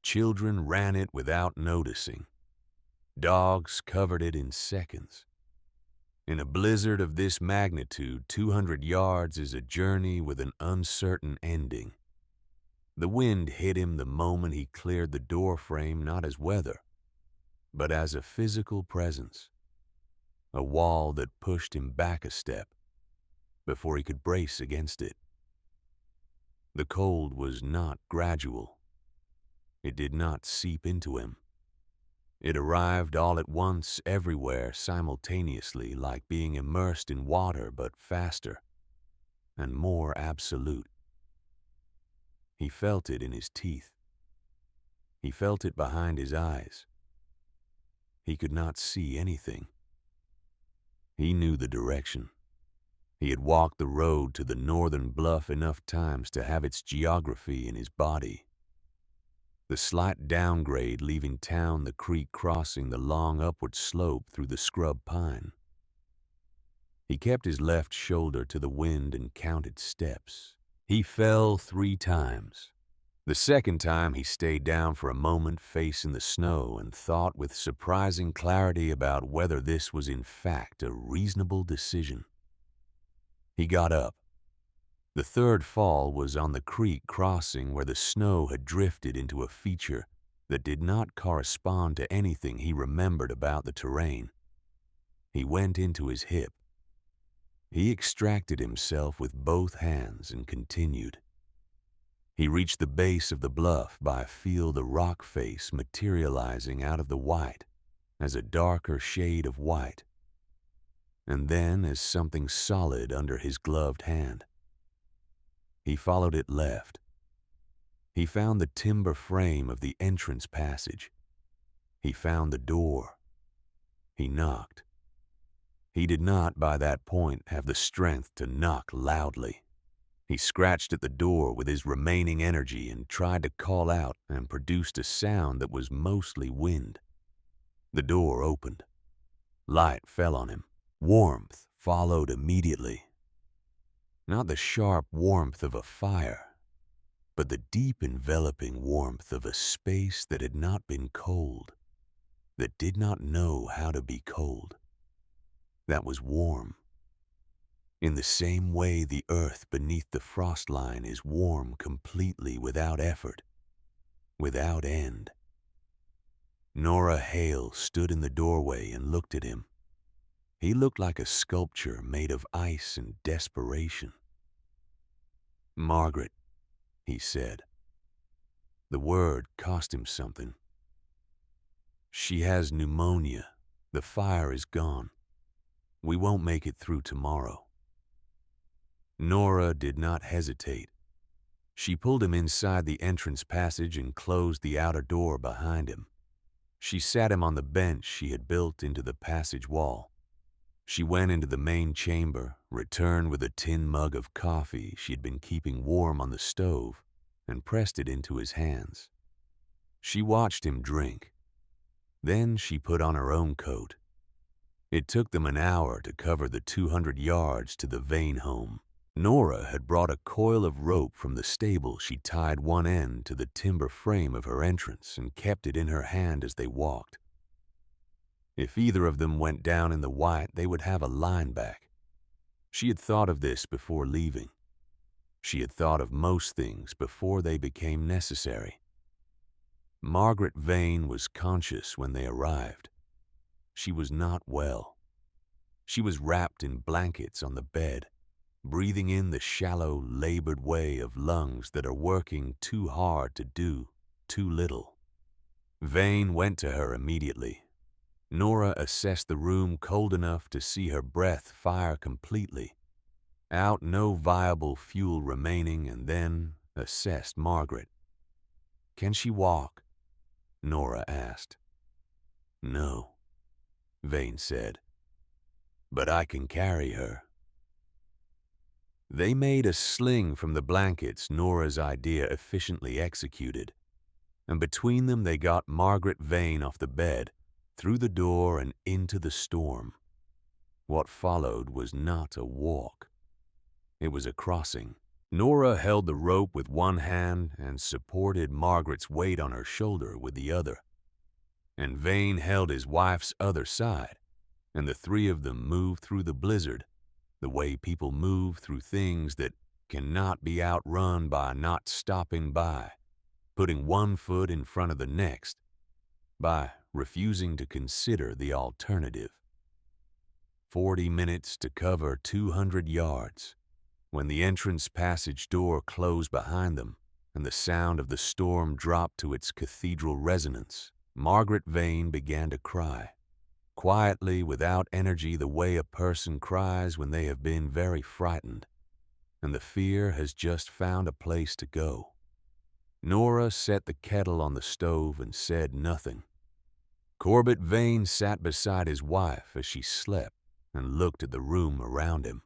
Children ran it without noticing. Dogs covered it in seconds. In a blizzard of this magnitude, 200 yards is a journey with an uncertain ending. The wind hit him the moment he cleared the door frame, not as weather, but as a physical presence, a wall that pushed him back a step before he could brace against it. The cold was not gradual. It did not seep into him. It arrived all at once, everywhere, simultaneously, like being immersed in water, but faster and more absolute. He felt it in his teeth. He felt it behind his eyes. He could not see anything. He knew the direction. He had walked the road to the northern bluff enough times to have its geography in his body. The slight downgrade leaving town, the creek crossing the long upward slope through the scrub pine. He kept his left shoulder to the wind and counted steps. He fell 3 times. The second time he stayed down for a moment facing the snow and thought with surprising clarity about whether this was in fact a reasonable decision. He got up. The third fall was on the creek crossing where the snow had drifted into a feature that did not correspond to anything he remembered about the terrain. He went into his hip. He extracted himself with both hands and continued. He reached the base of the bluff by feel the rock face materializing out of the white as a darker shade of white, and then as something solid under his gloved hand. He followed it left. He found the timber frame of the entrance passage. He found the door. He knocked. He did not, by that point, have the strength to knock loudly. He scratched at the door with his remaining energy and tried to call out and produced a sound that was mostly wind. The door opened. Light fell on him. Warmth followed immediately. Not the sharp warmth of a fire, but the deep enveloping warmth of a space that had not been cold, that did not know how to be cold, that was warm. In the same way the earth beneath the frost line is warm completely without effort, without end. Nora Hale stood in the doorway and looked at him. He looked like a sculpture made of ice and desperation. "Margaret," he said. The word cost him something. "She has pneumonia. The fire is gone. We won't make it through tomorrow." Nora did not hesitate. She pulled him inside the entrance passage and closed the outer door behind him. She sat him on the bench she had built into the passage wall. She went into the main chamber, returned with a tin mug of coffee she had been keeping warm on the stove, and pressed it into his hands. She watched him drink. Then she put on her own coat. It took them an hour to cover the 200 yards to the Vane home. Nora had brought a coil of rope from the stable. She tied one end to the timber frame of her entrance and kept it in her hand as they walked. If either of them went down in the white, they would have a line back. She had thought of this before leaving. She had thought of most things before they became necessary. Margaret Vane was conscious when they arrived. She was not well. She was wrapped in blankets on the bed, breathing in the shallow, labored way of lungs that are working too hard to do too little. Vane went to her immediately. Nora assessed the room cold enough to see her breath fire completely, out no viable fuel remaining, and then assessed Margaret. "Can she walk?" Nora asked. "No," Vane said, "but I can carry her." They made a sling from the blankets, Nora's idea efficiently executed, and between them they got Margaret Vane off the bed, through the door and into the storm. What followed was not a walk. It was a crossing. Nora held the rope with one hand and supported Margaret's weight on her shoulder with the other. And Vane held his wife's other side, and the three of them moved through the blizzard, the way people move through things that cannot be outrun by not stopping by, putting one foot in front of the next, by refusing to consider the alternative. 40 minutes to cover 200 yards. When the entrance passage door closed behind them and the sound of the storm dropped to its cathedral resonance, Margaret Vane began to cry, quietly, without energy, the way a person cries when they have been very frightened, and the fear has just found a place to go. Nora set the kettle on the stove and said nothing. Corbett Vane sat beside his wife as she slept and looked at the room around him.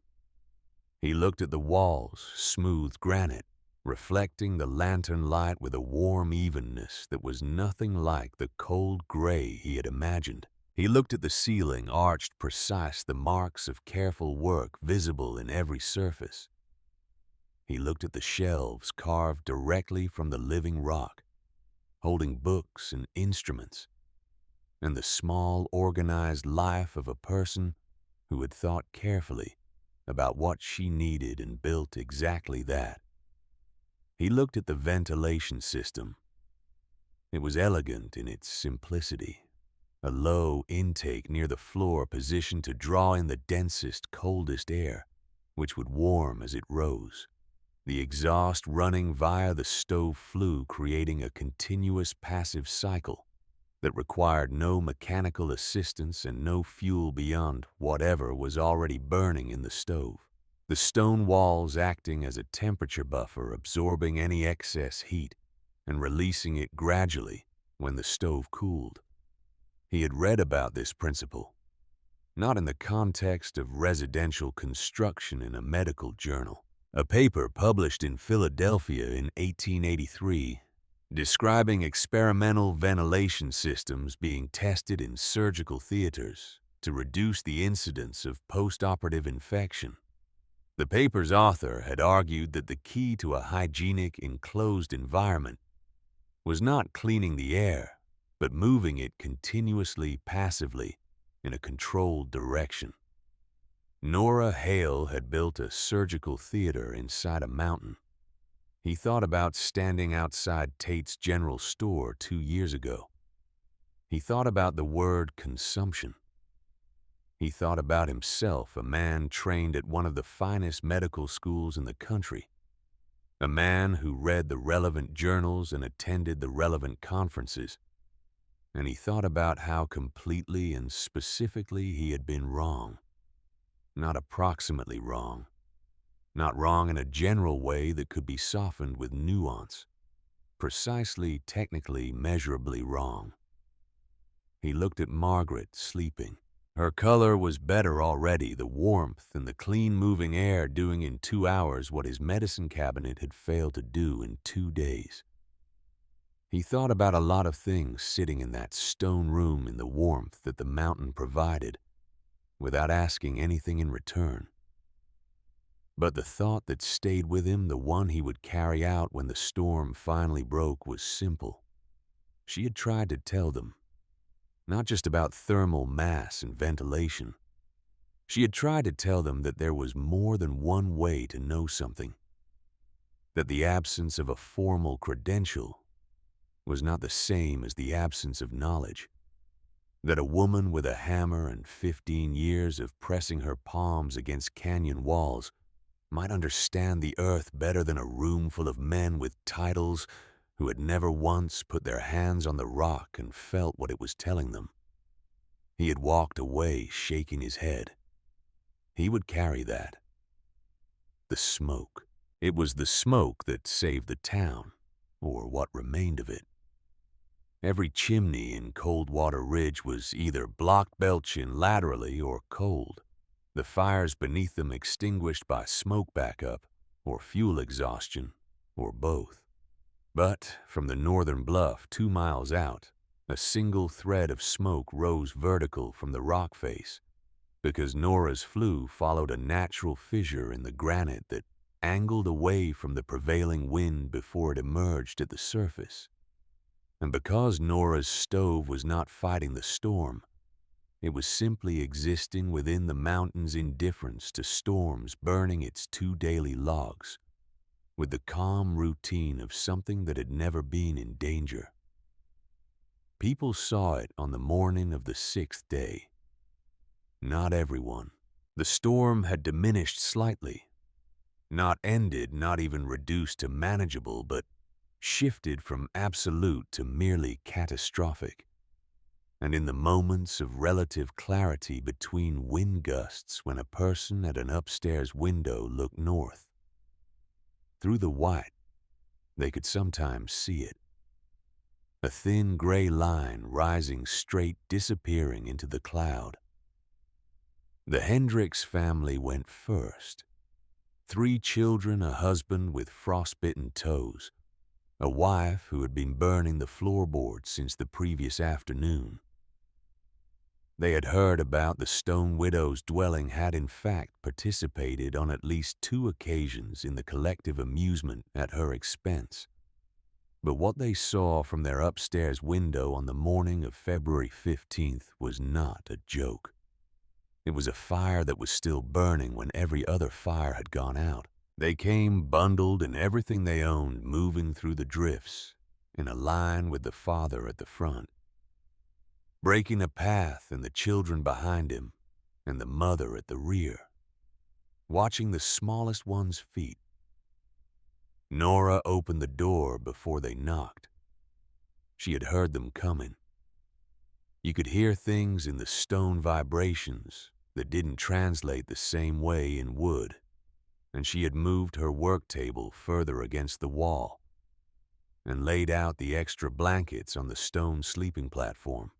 He looked at the walls, smooth granite, reflecting the lantern light with a warm evenness that was nothing like the cold gray he had imagined. He looked at the ceiling, arched precise, the marks of careful work visible in every surface. He looked at the shelves carved directly from the living rock, holding books and instruments, and the small, organized life of a person who had thought carefully about what she needed and built exactly that. He looked at the ventilation system. It was elegant in its simplicity, a low intake near the floor positioned to draw in the densest, coldest air, which would warm as it rose. The exhaust running via the stove flue, creating a continuous passive cycle that required no mechanical assistance and no fuel beyond whatever was already burning in the stove. The stone walls acting as a temperature buffer, absorbing any excess heat and releasing it gradually when the stove cooled. He had read about this principle, not in the context of residential construction in a medical journal. A paper published in Philadelphia in 1883 describing experimental ventilation systems being tested in surgical theaters to reduce the incidence of post-operative infection. The paper's author had argued that the key to a hygienic, enclosed environment was not cleaning the air, but moving it continuously, passively, in a controlled direction. Nora Hale had built a surgical theater inside a mountain. He thought about standing outside Tate's General Store 2 years ago. He thought about the word consumption. He thought about himself, a man trained at one of the finest medical schools in the country, a man who read the relevant journals and attended the relevant conferences, and he thought about how completely and specifically he had been wrong. Not approximately wrong. Not wrong in a general way that could be softened with nuance. Precisely, technically, measurably wrong. He looked at Margaret sleeping. Her color was better already, the warmth and the clean moving air doing in 2 hours what his medicine cabinet had failed to do in 2 days. He thought about a lot of things sitting in that stone room in the warmth that the mountain provided, without asking anything in return. But the thought that stayed with him, the one he would carry out when the storm finally broke, was simple. She had tried to tell them, not just about thermal mass and ventilation. She had tried to tell them that there was more than one way to know something, that the absence of a formal credential was not the same as the absence of knowledge, that a woman with a hammer and 15 years of pressing her palms against canyon walls might understand the earth better than a room full of men with titles who had never once put their hands on the rock and felt what it was telling them. He had walked away, shaking his head. He would carry that. The smoke. It was the smoke that saved the town, or what remained of it. Every chimney in Coldwater Ridge was either block belching laterally or cold, the fires beneath them extinguished by smoke backup or fuel exhaustion, or both. But from the northern bluff 2 miles out, a single thread of smoke rose vertical from the rock face, because Nora's flue followed a natural fissure in the granite that angled away from the prevailing wind before it emerged at the surface. And because Nora's stove was not fighting the storm, it was simply existing within the mountain's indifference to storms burning its 2 daily logs, with the calm routine of something that had never been in danger. People saw it on the morning of the 6th day. Not everyone. The storm had diminished slightly. Not ended, not even reduced to manageable, but shifted from absolute to merely catastrophic. And in the moments of relative clarity between wind gusts when a person at an upstairs window looked north, through the white, they could sometimes see it. A thin gray line rising straight, disappearing into the cloud. The Hendricks family went first. 3 children, a husband with frostbitten toes, a wife who had been burning the floorboards since the previous afternoon. They had heard about the Stone Widow's dwelling, had in fact participated on at least 2 occasions in the collective amusement at her expense. But what they saw from their upstairs window on the morning of February 15th was not a joke. It was a fire that was still burning when every other fire had gone out. They came bundled in everything they owned, moving through the drifts, in a line with the father at the front, breaking a path and the children behind him, and the mother at the rear, watching the smallest one's feet. Nora opened the door before they knocked. She had heard them coming. You could hear things in the stone vibrations that didn't translate the same way in wood, and she had moved her work table further against the wall and laid out the extra blankets on the stone sleeping platform.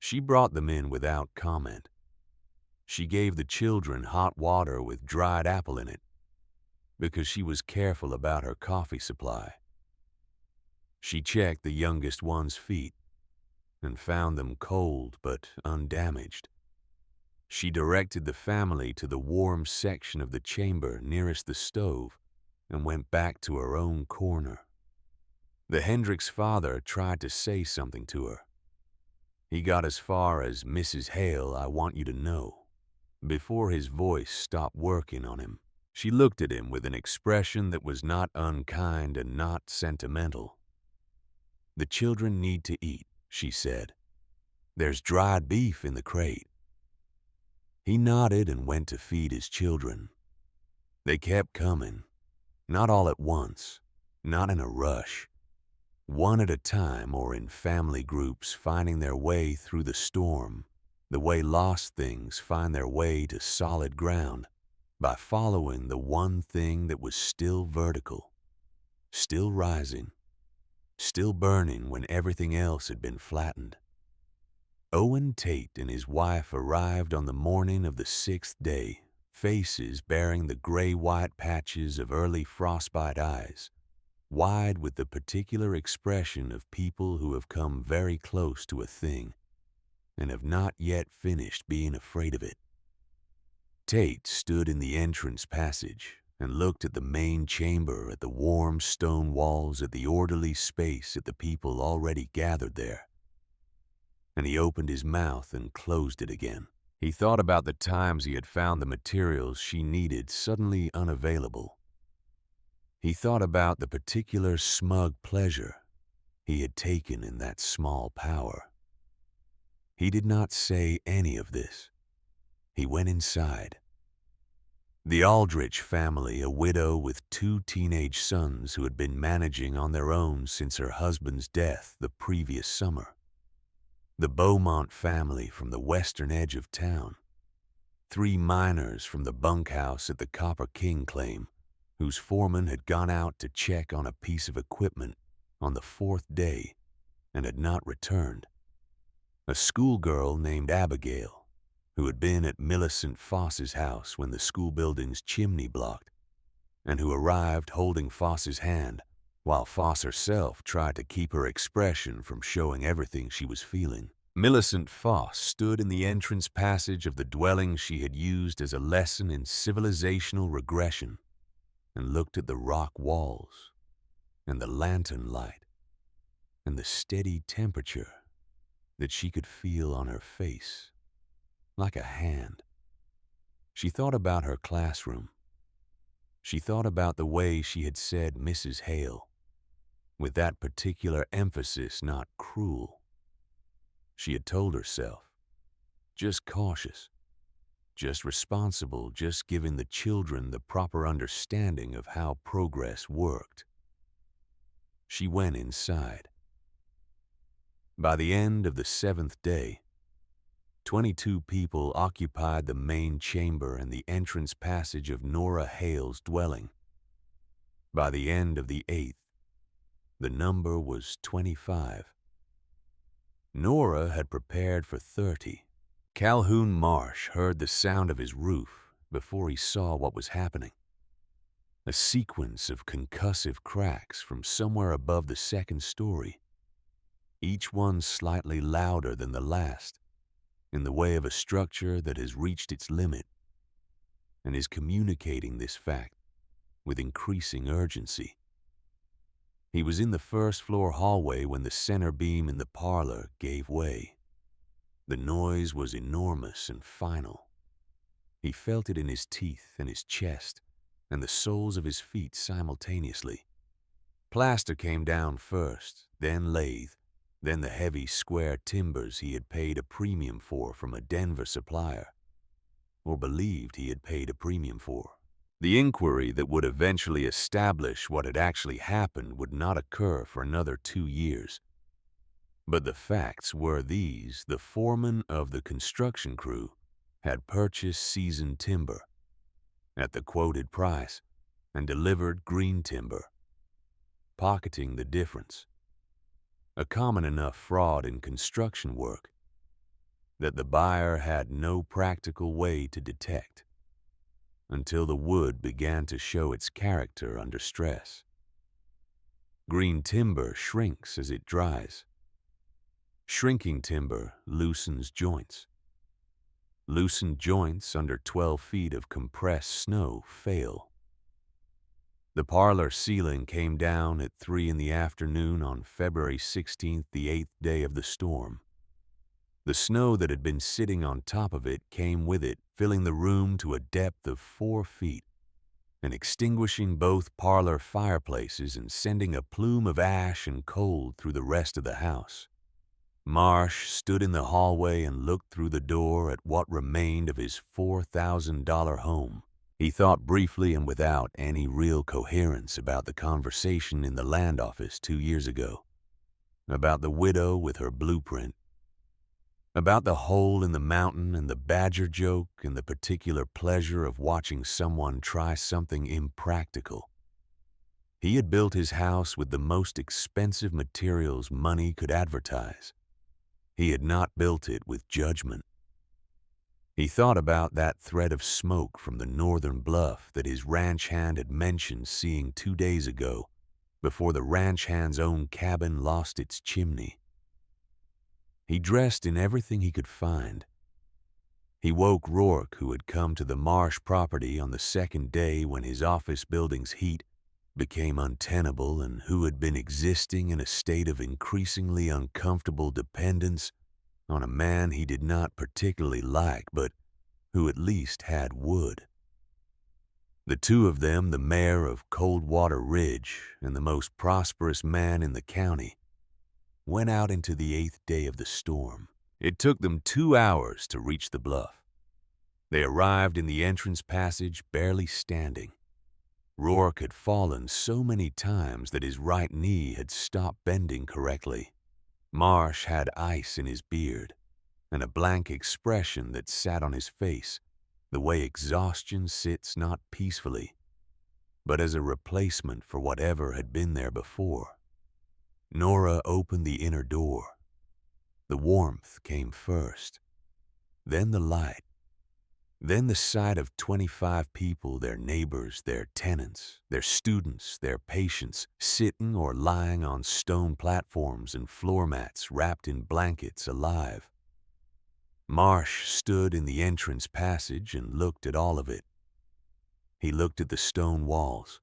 She brought them in without comment. She gave the children hot water with dried apple in it, because she was careful about her coffee supply. She checked the youngest one's feet and found them cold but undamaged. She directed the family to the warm section of the chamber nearest the stove and went back to her own corner. The Hendricks father tried to say something to her. He got as far as "Mrs. Hale, I want you to know," before his voice stopped working on him. She looked at him with an expression that was not unkind and not sentimental. "The children need to eat," she said. "There's dried beef in the crate." He nodded and went to feed his children. They kept coming, not all at once, not in a rush, one at a time or in family groups, finding their way through the storm, the way lost things find their way to solid ground, by following the one thing that was still vertical, still rising, still burning when everything else had been flattened. Owen Tate and his wife arrived on the morning of the 6th day, faces bearing the gray-white patches of early frostbite eyes, wide with the particular expression of people who have come very close to a thing and have not yet finished being afraid of it. Tate stood in the entrance passage and looked at the main chamber, at the warm stone walls, at the orderly space, at the people already gathered there. And he opened his mouth and closed it again. He thought about the times he had found the materials she needed suddenly unavailable. He thought about the particular smug pleasure he had taken in that small power. He did not say any of this. He went inside. The Aldrich family, a widow with 2 teenage sons who had been managing on their own since her husband's death the previous summer. The Beaumont family from the western edge of town. 3 miners from the bunkhouse at the Copper King claim, whose foreman had gone out to check on a piece of equipment on the 4th day and had not returned. A schoolgirl named Abigail, who had been at Millicent Foss's house when the school building's chimney blocked, and who arrived holding Foss's hand while Foss herself tried to keep her expression from showing everything she was feeling. Millicent Foss stood in the entrance passage of the dwelling she had used as a lesson in civilizational regression and looked at the rock walls and the lantern light and the steady temperature that she could feel on her face, like a hand. She thought about her classroom. She thought about the way she had said Mrs. Hale, with that particular emphasis, not cruel. She had told herself, just cautious, just responsible, just giving the children the proper understanding of how progress worked. She went inside. By the end of the 7th day, 22 people occupied the main chamber and the entrance passage of Nora Hale's dwelling. By the end of the 8th, the number was 25. Nora had prepared for 30. Calhoun Marsh heard the sound of his roof before he saw what was happening. A sequence of concussive cracks from somewhere above the 2nd story, each one slightly louder than the last, in the way of a structure that has reached its limit and is communicating this fact with increasing urgency. He was in the 1st floor hallway when the center beam in the parlor gave way. The noise was enormous and final. He felt it in his teeth and his chest and the soles of his feet simultaneously. Plaster came down first, then lathe, then the heavy square timbers he had paid a premium for from a Denver supplier, or believed he had paid a premium for. The inquiry that would eventually establish what had actually happened would not occur for another 2 years. But the facts were these: the foreman of the construction crew had purchased seasoned timber at the quoted price and delivered green timber, pocketing the difference. A common enough fraud in construction work that the buyer had no practical way to detect until the wood began to show its character under stress. Green timber shrinks as it dries. Shrinking timber loosens joints. Loosened joints under 12 feet of compressed snow fail. The parlor ceiling came down at 3 in the afternoon on February 16th, the 8th day of the storm. The snow that had been sitting on top of it came with it, filling the room to a depth of 4 feet and extinguishing both parlor fireplaces and sending a plume of ash and cold through the rest of the house. Marsh stood in the hallway and looked through the door at what remained of his $4,000 home. He thought briefly and without any real coherence about the conversation in the land office 2 years ago, about the widow with her blueprint, about the hole in the mountain and the badger joke and the particular pleasure of watching someone try something impractical. He had built his house with the most expensive materials money could advertise. He had not built it with judgment. He thought about that thread of smoke from the northern bluff that his ranch hand had mentioned seeing 2 days ago, before the ranch hand's own cabin lost its chimney. He dressed in everything he could find. He woke Rourke, who had come to the Marsh property on the 2nd day when his office building's heat became untenable and who had been existing in a state of increasingly uncomfortable dependence on a man he did not particularly like, but who at least had wood. The two of them, the mayor of Coldwater Ridge and the most prosperous man in the county, went out into the 8th day of the storm. It took them 2 hours to reach the bluff. They arrived in the entrance passage barely standing. Rourke had fallen so many times that his right knee had stopped bending correctly. Marsh had ice in his beard and a blank expression that sat on his face, the way exhaustion sits not peacefully, but as a replacement for whatever had been there before. Nora opened the inner door. The warmth came first, then the light. Then the sight of 25 people, their neighbors, their tenants, their students, their patients, sitting or lying on stone platforms and floor mats wrapped in blankets alive. Marsh stood in the entrance passage and looked at all of it. He looked at the stone walls.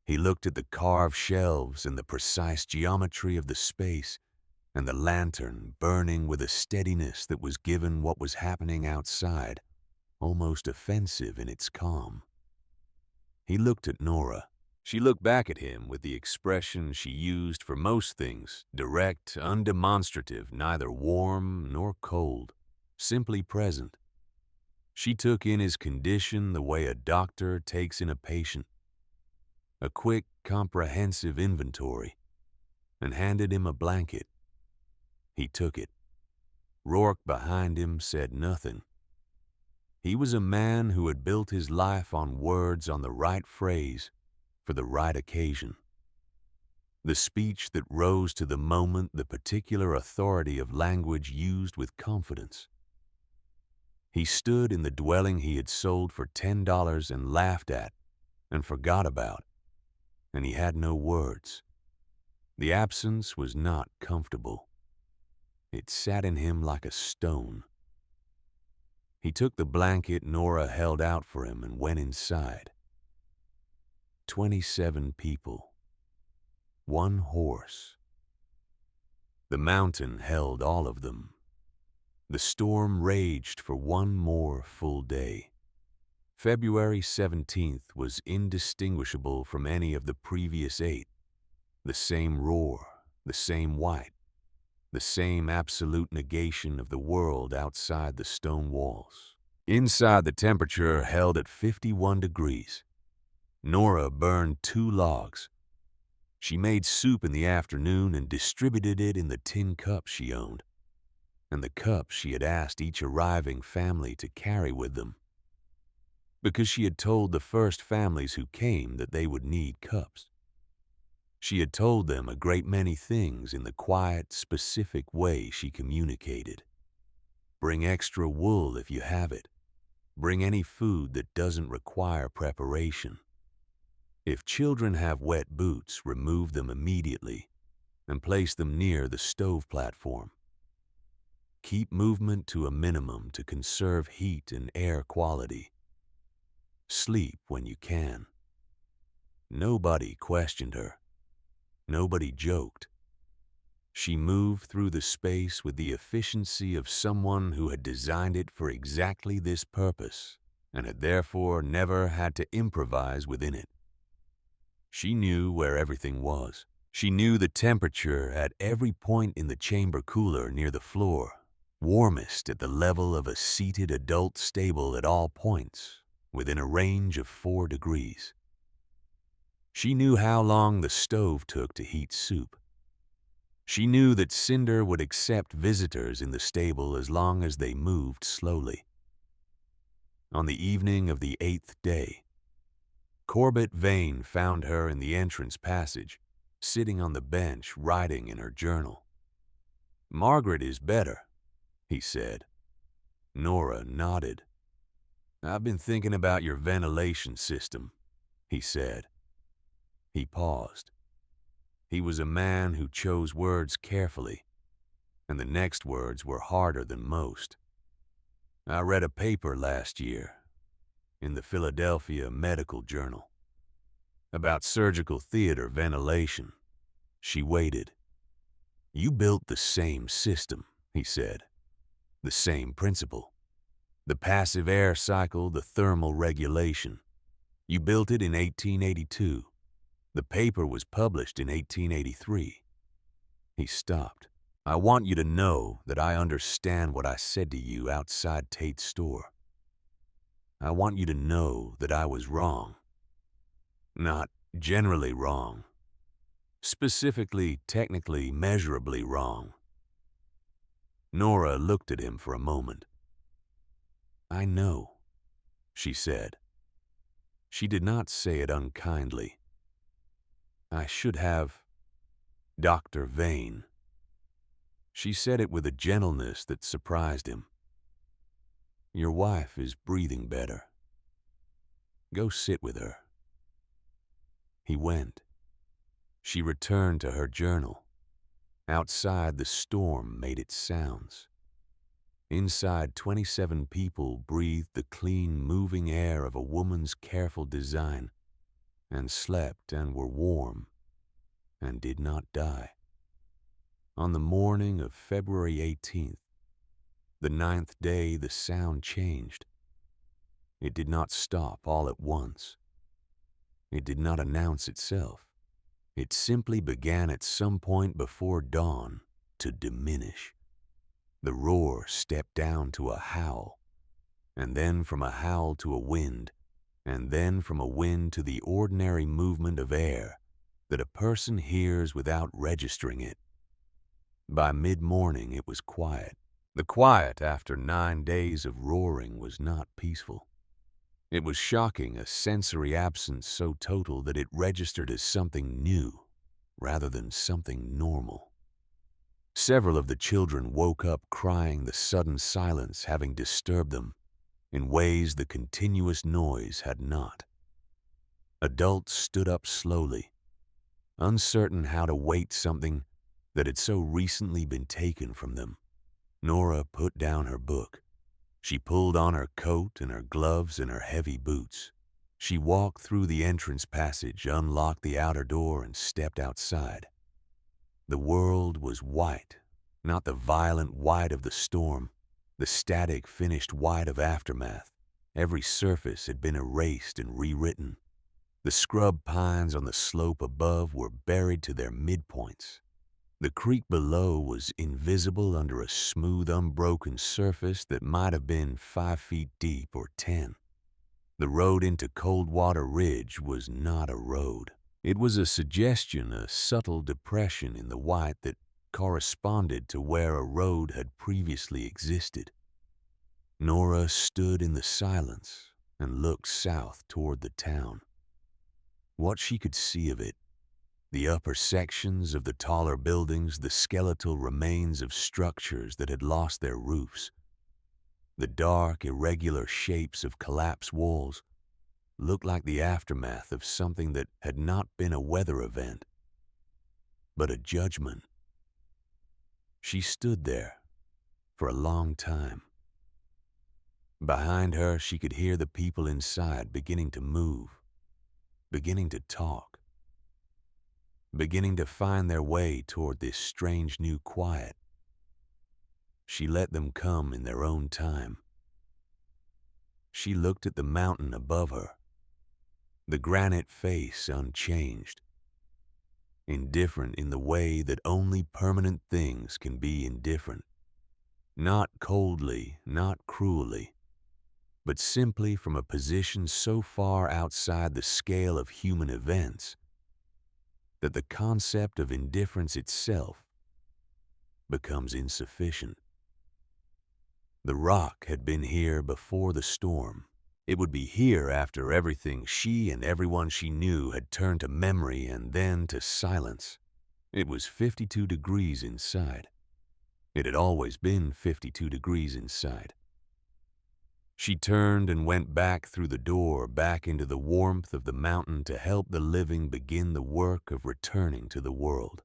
He looked at the carved shelves and the precise geometry of the space and the lantern burning with a steadiness that was given what was happening outside, almost offensive in its calm. He looked at Nora. She looked back at him with the expression she used for most things, direct, undemonstrative, neither warm nor cold, simply present. She took in his condition the way a doctor takes in a patient, a quick, comprehensive inventory, and handed him a blanket. He took it. Rourke behind him said nothing. He was a man who had built his life on words on the right phrase for the right occasion. The speech that rose to the moment, the particular authority of language used with confidence. He stood in the dwelling he had sold for $10 and laughed at and forgot about, and he had no words. The absence was not comfortable. It sat in him like a stone. He took the blanket Nora held out for him and went inside. 27 people. 1 horse. The mountain held all of them. The storm raged for 1 more full day. February 17th was indistinguishable from any of the previous 8. The same roar, the same white, the same absolute negation of the world outside the stone walls. Inside, the temperature held at 51 degrees. Nora burned 2 logs. She made soup in the afternoon and distributed it in the tin cups she owned, and the cups she had asked each arriving family to carry with them, because she had told the first families who came that they would need cups. She had told them a great many things in the quiet, specific way she communicated. Bring extra wool if you have it. Bring any food that doesn't require preparation. If children have wet boots, remove them immediately and place them near the stove platform. Keep movement to a minimum to conserve heat and air quality. Sleep when you can. Nobody questioned her. Nobody joked. She moved through the space with the efficiency of someone who had designed it for exactly this purpose and had therefore never had to improvise within it. She knew where everything was. She knew the temperature at every point in the chamber cooler near the floor, warmest at the level of a seated adult stable at all points, within a range of 4 degrees. She knew how long the stove took to heat soup. She knew that Cinder would accept visitors in the stable as long as they moved slowly. On the evening of the 8th day, Corbett Vane found her in the entrance passage, sitting on the bench writing in her journal. "Margaret is better," he said. Nora nodded. "I've been thinking about your ventilation system," he said. He paused. He was a man who chose words carefully, and the next words were harder than most. "I read a paper last year in the Philadelphia Medical Journal about surgical theater ventilation." She waited. "You built the same system," he said. "The same principle. The passive air cycle, the thermal regulation. You built it in 1882. The paper was published in 1883. He stopped. "I want you to know that I understand what I said to you outside Tate's store. I want you to know that I was wrong. Not generally wrong. Specifically, technically, measurably wrong." Nora looked at him for a moment. "I know," she said. She did not say it unkindly. "I should have, Dr. Vane." She said it with a gentleness that surprised him. "Your wife is breathing better. Go sit with her." He went. She returned to her journal. Outside, the storm made its sounds. Inside, 27 people breathed the clean, moving air of a woman's careful design, and slept and were warm, and did not die. On the morning of February 18th, the 9th day, the sound changed. It did not stop all at once. It did not announce itself. It simply began at some point before dawn to diminish. The roar stepped down to a howl, and then from a howl to a wind, and then from a wind to the ordinary movement of air that a person hears without registering it. By mid-morning it was quiet. The quiet after 9 days of roaring was not peaceful. It was shocking, a sensory absence so total that it registered as something new rather than something normal. Several of the children woke up crying, the sudden silence having disturbed them in ways the continuous noise had not. Adults stood up slowly, uncertain how to weight something that had so recently been taken from them. Nora put down her book. She pulled on her coat and her gloves and her heavy boots. She walked through the entrance passage, unlocked the outer door, and stepped outside. The world was white, not the violent white of the storm, the static, finished white of aftermath. Every surface had been erased and rewritten. The scrub pines on the slope above were buried to their midpoints. The creek below was invisible under a smooth, unbroken surface that might have been 5 feet deep or 10. The road into Coldwater Ridge was not a road. It was a suggestion, a subtle depression in the white that corresponded to where a road had previously existed. Nora stood in the silence and looked south toward the town. What she could see of it, the upper sections of the taller buildings, the skeletal remains of structures that had lost their roofs, the dark, irregular shapes of collapsed walls, looked like the aftermath of something that had not been a weather event, but a judgment. She stood there for a long time. Behind her, she could hear the people inside beginning to move, beginning to talk, beginning to find their way toward this strange new quiet. She let them come in their own time. She looked at the mountain above her, the granite face unchanged, indifferent in the way that only permanent things can be indifferent, not coldly, not cruelly, but simply from a position so far outside the scale of human events that the concept of indifference itself becomes insufficient. The rock had been here before the storm. It would be here after everything she and everyone she knew had turned to memory and then to silence. It was 52 degrees inside. It had always been 52 degrees inside. She turned and went back through the door, back into the warmth of the mountain to help the living begin the work of returning to the world.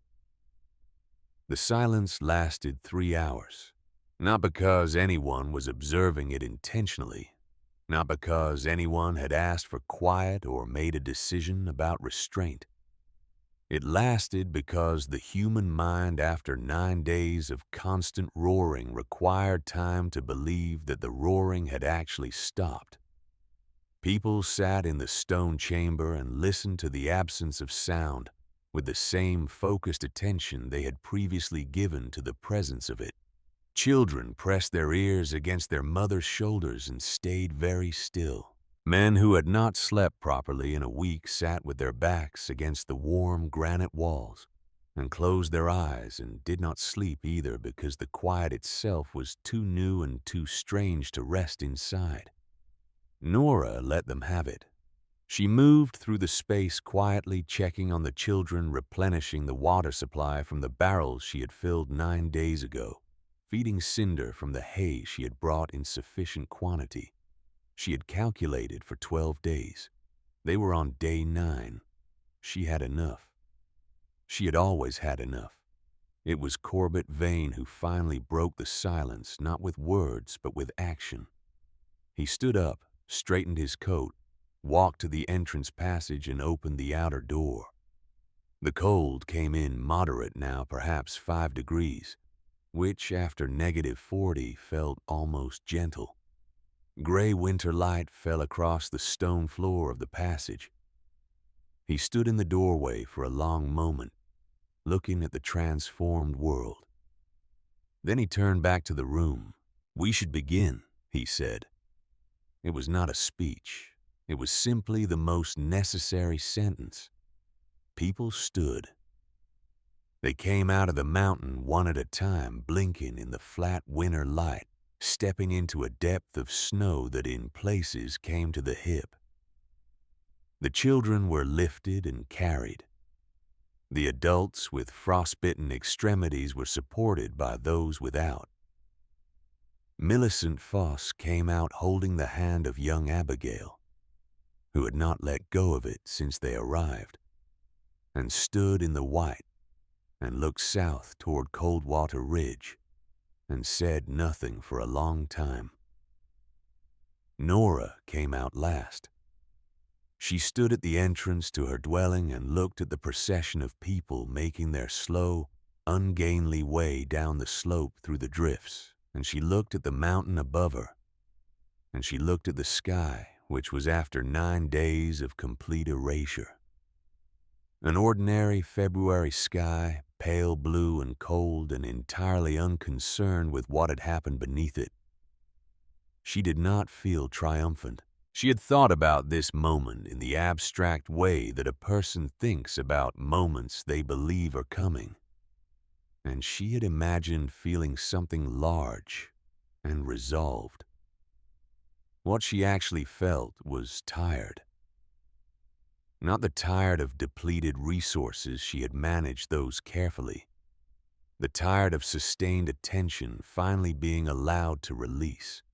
The silence lasted 3 hours, not because anyone was observing it intentionally, not because anyone had asked for quiet or made a decision about restraint. It lasted because the human mind, after 9 days of constant roaring, required time to believe that the roaring had actually stopped. People sat in the stone chamber and listened to the absence of sound with the same focused attention they had previously given to the presence of it. Children pressed their ears against their mother's shoulders and stayed very still. Men who had not slept properly in a week sat with their backs against the warm granite walls and closed their eyes and did not sleep either because the quiet itself was too new and too strange to rest inside. Nora let them have it. She moved through the space quietly, checking on the children, replenishing the water supply from the barrels she had filled 9 days ago, feeding cinder from the hay she had brought in sufficient quantity. She had calculated for 12 days. They were on day 9. She had enough. She had always had enough. It was Corbett Vane who finally broke the silence, not with words, but with action. He stood up, straightened his coat, walked to the entrance passage, and opened the outer door. The cold came in moderate now, perhaps 5 degrees, which after -40 felt almost gentle. Gray winter light fell across the stone floor of the passage. He stood in the doorway for a long moment, looking at the transformed world. Then he turned back to the room. "We should begin," he said. It was not a speech. It was simply the most necessary sentence. People stood. They came out of the mountain one at a time, blinking in the flat winter light, stepping into a depth of snow that in places came to the hip. The children were lifted and carried. The adults with frostbitten extremities were supported by those without. Millicent Foss came out holding the hand of young Abigail, who had not let go of it since they arrived, and stood in the white and looked south toward Coldwater Ridge and said nothing for a long time. Nora came out last. She stood at the entrance to her dwelling and looked at the procession of people making their slow, ungainly way down the slope through the drifts, and she looked at the mountain above her, and she looked at the sky, which was after 9 days of complete erasure. An ordinary February sky, pale blue and cold and entirely unconcerned with what had happened beneath it. She did not feel triumphant. She had thought about this moment in the abstract way that a person thinks about moments they believe are coming. And she had imagined feeling something large and resolved. What she actually felt was tired. Not the tired of depleted resources, she had managed those carefully. The tired of sustained attention finally being allowed to release.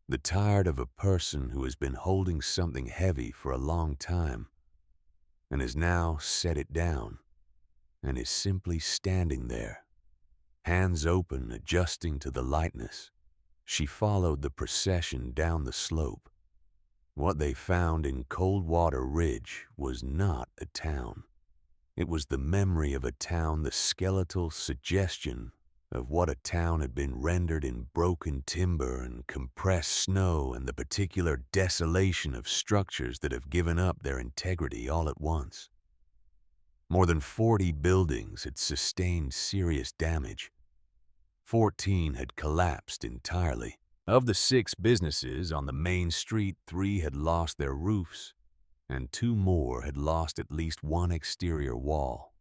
The tired of a person who has been holding something heavy for a long time and has now set it down and is simply standing there, hands open, adjusting to the lightness. She followed the procession down the slope. What they found in Coldwater Ridge was not a town. It was the memory of a town, the skeletal suggestion of what a town had been rendered in broken timber and compressed snow and the particular desolation of structures that have given up their integrity all at once. More than 40 buildings had sustained serious damage. 14 had collapsed entirely. Of the 6 businesses on the main street, 3 had lost their roofs, and 2 more had lost at least one exterior wall.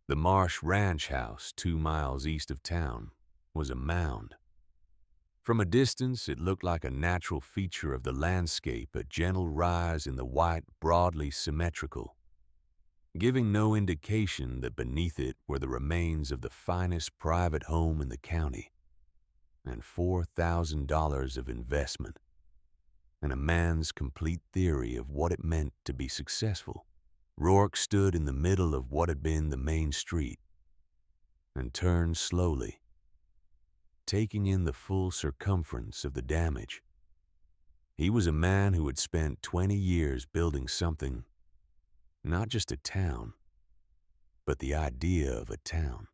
The Marsh Ranch House, 2 miles east of town, was a mound. From a distance, it looked like a natural feature of the landscape, a gentle rise in the white, broadly symmetrical, giving no indication that beneath it were the remains of the finest private home in the county, and $4,000 of investment, and a man's complete theory of what it meant to be successful. Rourke stood in the middle of what had been the main street and turned slowly, taking in the full circumference of the damage. He was a man who had spent 20 years building something, not just a town, but the idea of a town.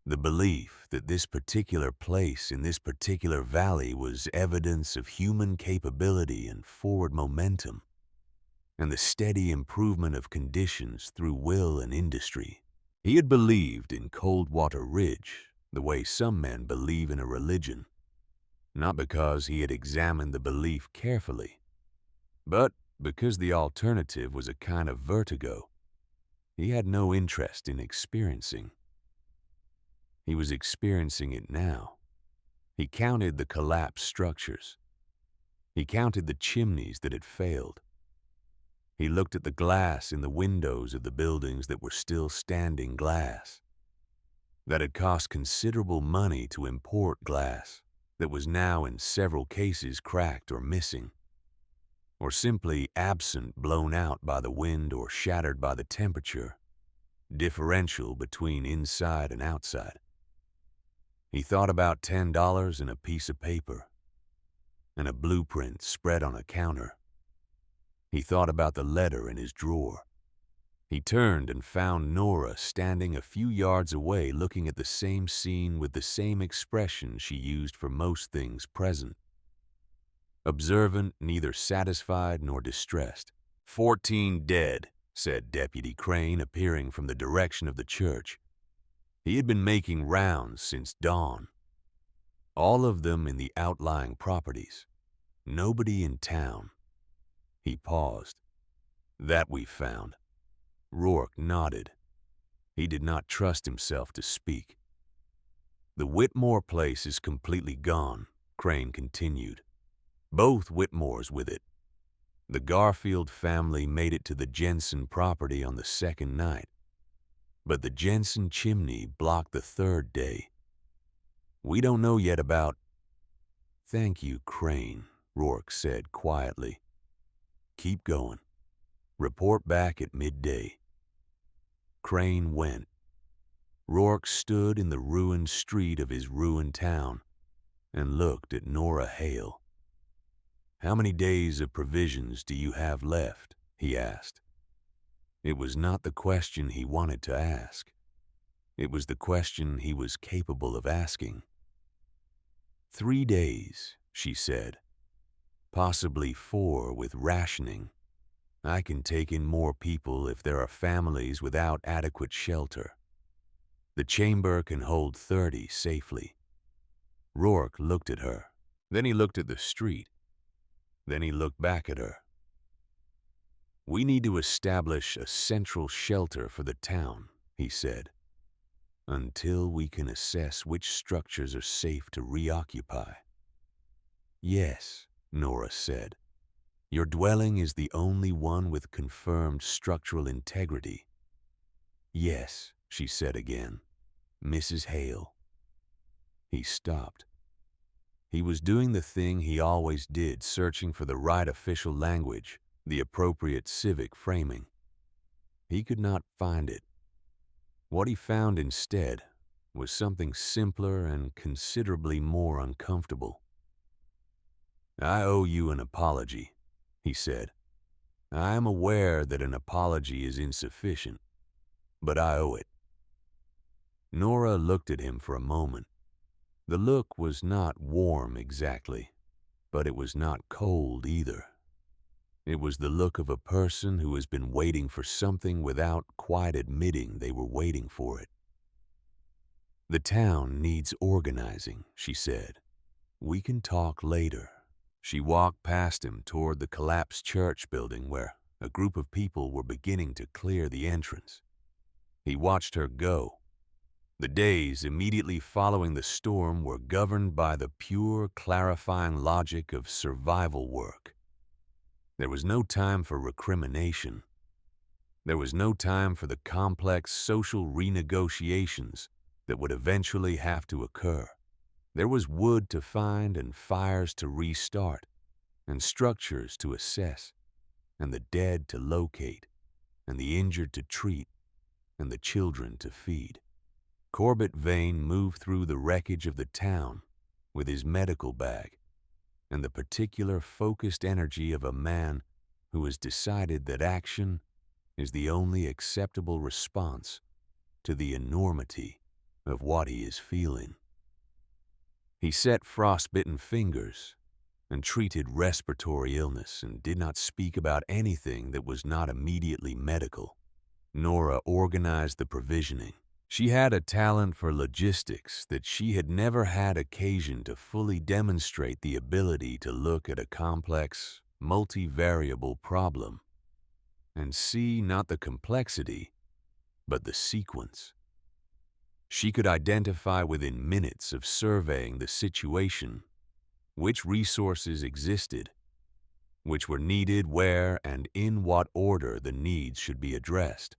The belief that this particular place in this particular valley was evidence of human capability and forward momentum, and the steady improvement of conditions through will and industry. He had believed in Coldwater Ridge the way some men believe in a religion, not because he had examined the belief carefully, but because the alternative was a kind of vertigo he had no interest in experiencing. He was experiencing it now. He counted the collapsed structures. He counted the chimneys that had failed. He looked at the glass in the windows of the buildings that were still standing glass, that had cost considerable money to import glass, that was now in several cases cracked or missing, or simply absent, blown out by the wind or shattered by the temperature, differential between inside and outside. He thought about $10 and a piece of paper, and a blueprint spread on a counter. He thought about the letter in his drawer. He turned and found Nora standing a few yards away looking at the same scene with the same expression she used for most things present. Observant, neither satisfied nor distressed. 14 dead, said Deputy Crane, appearing from the direction of the church. He had been making rounds since dawn. All of them in the outlying properties. Nobody in town. He paused. That we found. Rourke nodded. He did not trust himself to speak. The Whitmore place is completely gone, Crane continued. Both Whitmores with it. The Garfield family made it to the Jensen property on the second night, but the Jensen chimney blocked the third day. We don't know yet about— Thank you, Crane, Rourke said quietly. Keep going. Report back at midday. Crane went. Rourke stood in the ruined street of his ruined town and looked at Nora Hale. How many days of provisions do you have left? He asked. It was not the question he wanted to ask. It was the question he was capable of asking. 3 days, she said. Possibly 4 with rationing. I can take in more people if there are families without adequate shelter. The chamber can hold 30 safely. Rourke looked at her. Then he looked at the street. Then he looked back at her. We need to establish a central shelter for the town, he said, until we can assess which structures are safe to reoccupy. Yes, Nora said. Your dwelling is the only one with confirmed structural integrity. Yes, she said again. Mrs. Hale. He stopped. He was doing the thing he always did, searching for the right official language, the appropriate civic framing. He could not find it. What he found instead was something simpler and considerably more uncomfortable. I owe you an apology, he said. I am aware that an apology is insufficient, but I owe it. Nora looked at him for a moment. The look was not warm exactly, but it was not cold either. It was the look of a person who has been waiting for something without quite admitting they were waiting for it. The town needs organizing, she said. We can talk later. She walked past him toward the collapsed church building where a group of people were beginning to clear the entrance. He watched her go. The days immediately following the storm were governed by the pure, clarifying logic of survival work. There was no time for recrimination. There was no time for the complex social renegotiations that would eventually have to occur. There was wood to find and fires to restart, and structures to assess, and the dead to locate, and the injured to treat, and the children to feed. Corbett Vane moved through the wreckage of the town with his medical bag and the particular focused energy of a man who has decided that action is the only acceptable response to the enormity of what he is feeling. He set frostbitten fingers and treated respiratory illness and did not speak about anything that was not immediately medical. Nora organized the provisioning. She had a talent for logistics that she had never had occasion to fully demonstrate the ability to look at a complex, multivariable problem and see not the complexity, but the sequence. She could identify within minutes of surveying the situation which resources existed, which were needed where and in what order the needs should be addressed.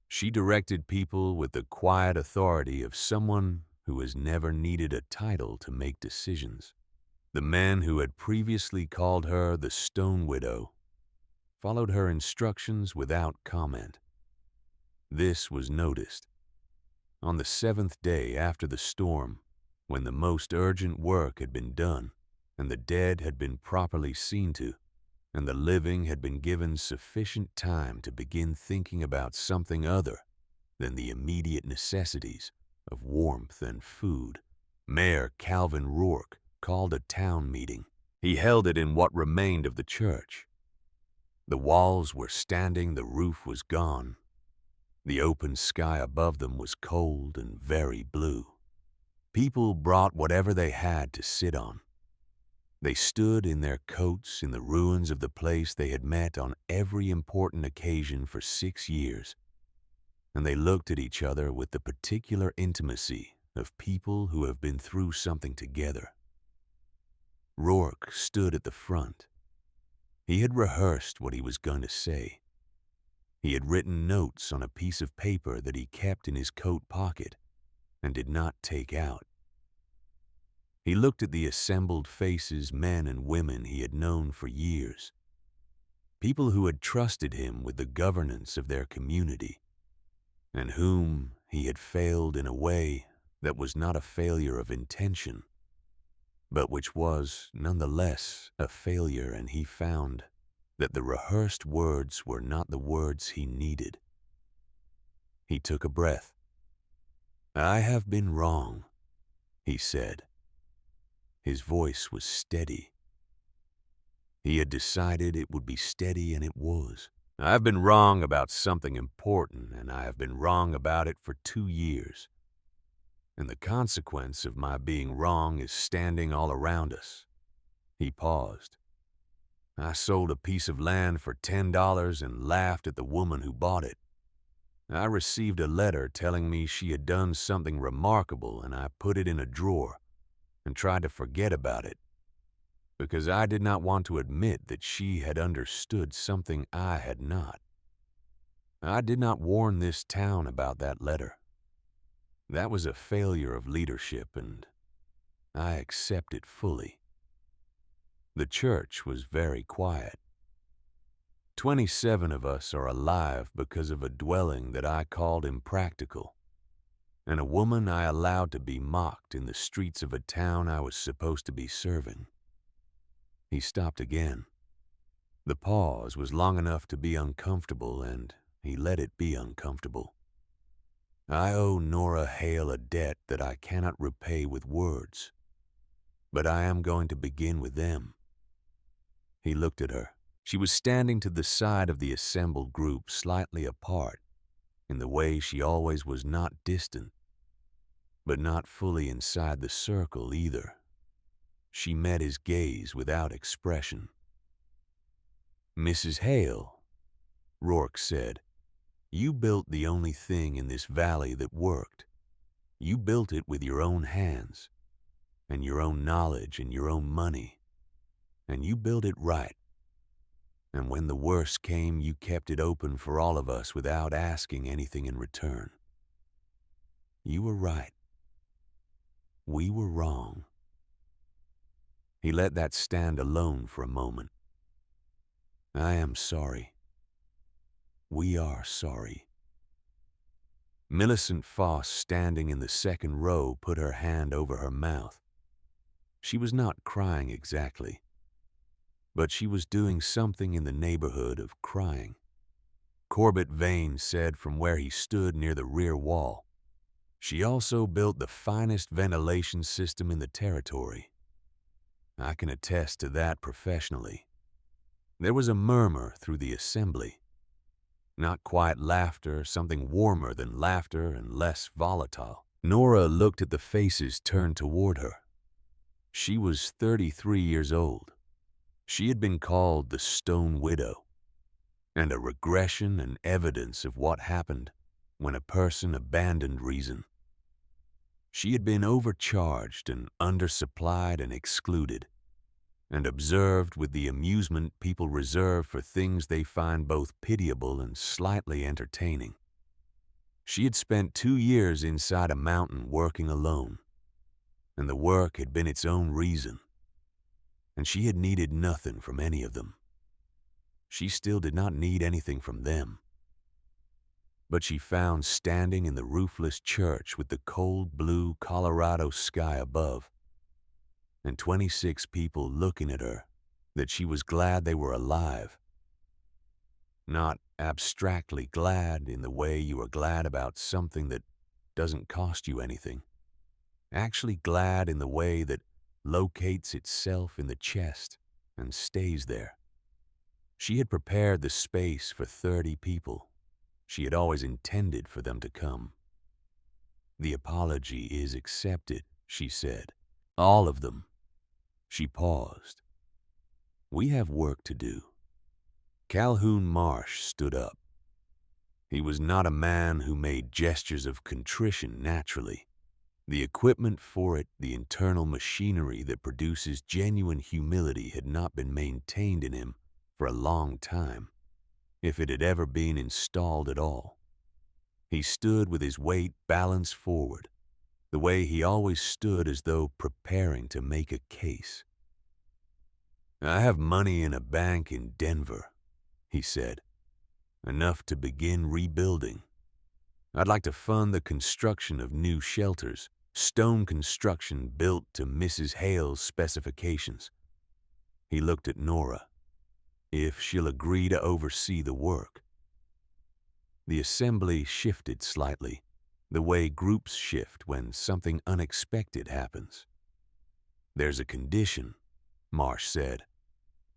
She directed people with the quiet authority of someone who has never needed a title to make decisions. The men who had previously called her the Stone Widow followed her instructions without comment. This was noticed. On the 7th day after the storm, when the most urgent work had been done, and the dead had been properly seen to, and the living had been given sufficient time to begin thinking about something other than the immediate necessities of warmth and food, Mayor Calvin Rourke called a town meeting. He held it in what remained of the church. The walls were standing, the roof was gone. The open sky above them was cold and very blue. People brought whatever they had to sit on. They stood in their coats in the ruins of the place they had met on every important occasion for 6 years, and they looked at each other with the particular intimacy of people who have been through something together. Rourke stood at the front. He had rehearsed what he was going to say. He had written notes on a piece of paper that he kept in his coat pocket and did not take out. He looked at the assembled faces, men and women he had known for years, people who had trusted him with the governance of their community, and whom he had failed in a way that was not a failure of intention, but which was nonetheless a failure, and he found that the rehearsed words were not the words he needed. He took a breath. "I have been wrong," he said. His voice was steady. He had decided it would be steady, and it was. "I've been wrong about something important, and I have been wrong about it for 2 years. And the consequence of my being wrong is standing all around us." He paused. "I sold a piece of land for $10 and laughed at the woman who bought it. I received a letter telling me she had done something remarkable, and I put it in a drawer and tried to forget about it, because I did not want to admit that she had understood something I had not. I did not warn this town about that letter. That was a failure of leadership, and I accept it fully." The church was very quiet. 27 of us are alive because of a dwelling that I called impractical, and a woman I allowed to be mocked in the streets of a town I was supposed to be serving. He stopped again. The pause was long enough to be uncomfortable, and he let it be uncomfortable. "I owe Nora Hale a debt that I cannot repay with words, but I am going to begin with them." He looked at her. She was standing to the side of the assembled group, slightly apart, in the way she always was, not distant, but not fully inside the circle either. She met his gaze without expression. "Mrs. Hale," Rourke said, "you built the only thing in this valley that worked. You built it with your own hands, and your own knowledge and your own money, and you built it right. And when the worst came, you kept it open for all of us without asking anything in return. You were right. We were wrong." He let that stand alone for a moment. "I am sorry. We are sorry." Millicent Foss, standing in the second row, put her hand over her mouth. She was not crying exactly, but she was doing something in the neighborhood of crying. Corbett Vane said from where he stood near the rear wall, "She also built the finest ventilation system in the territory." I can attest to that professionally. There was a murmur through the assembly. Not quite laughter, something warmer than laughter and less volatile. Nora looked at the faces turned toward her. She was 33 years old. She had been called the Stone Widow, and a regression and evidence of what happened when a person abandoned reason. She had been overcharged and undersupplied and excluded, and observed with the amusement people reserve for things they find both pitiable and slightly entertaining. She had spent 2 years inside a mountain working alone, and the work had been its own reason, and she had needed nothing from any of them. She still did not need anything from them. But she found standing in the roofless church with the cold blue Colorado sky above, and 26 people looking at her, that she was glad they were alive. Not abstractly glad in the way you are glad about something that doesn't cost you anything. Actually glad in the way that locates itself in the chest and stays there. She had prepared the space for 30 people. She had always intended for them to come. "The apology is accepted," she said. "All of them." She paused. "We have work to do." Calhoun Marsh stood up. He was not a man who made gestures of contrition naturally. The equipment for it, the internal machinery that produces genuine humility, had not been maintained in him for a long time, if it had ever been installed at all. He stood with his weight balanced forward, the way he always stood, as though preparing to make a case. "I have money in a bank in Denver," he said. "Enough to begin rebuilding. I'd like to fund the construction of new shelters, stone construction built to Mrs. Hale's specifications." He looked at Nora. "If she'll agree to oversee the work." The assembly shifted slightly, the way groups shift when something unexpected happens. "There's a condition," Marsh said.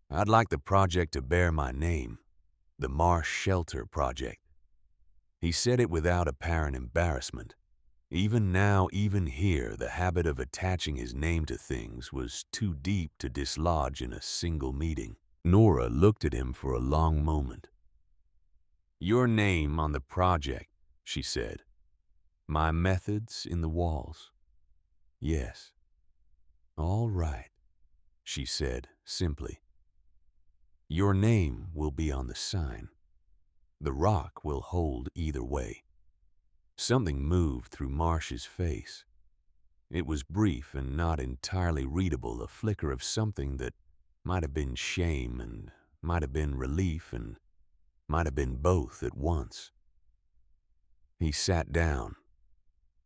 "I'd like the project to bear my name, the Marsh Shelter Project." He said it without apparent embarrassment. Even now, even here, the habit of attaching his name to things was too deep to dislodge in a single meeting. Nora looked at him for a long moment. "Your name on the project," she said. "My methods in the walls." "Yes." "All right," she said simply. "Your name will be on the sign. The rock will hold either way." Something moved through Marsh's face. It was brief and not entirely readable, a flicker of something that might have been shame and might have been relief and might have been both at once. He sat down.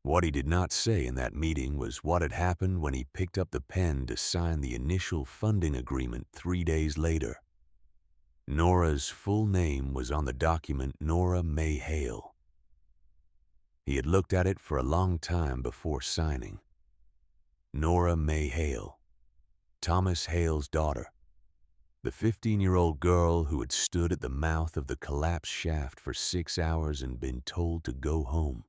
What he did not say in that meeting was what had happened when he picked up the pen to sign the initial funding agreement 3 days later. Nora's full name was on the document, Nora May Hale. He had looked at it for a long time before signing. Nora May Hale, Thomas Hale's daughter, the 15-year-old girl who had stood at the mouth of the collapsed shaft for 6 hours and been told to go home.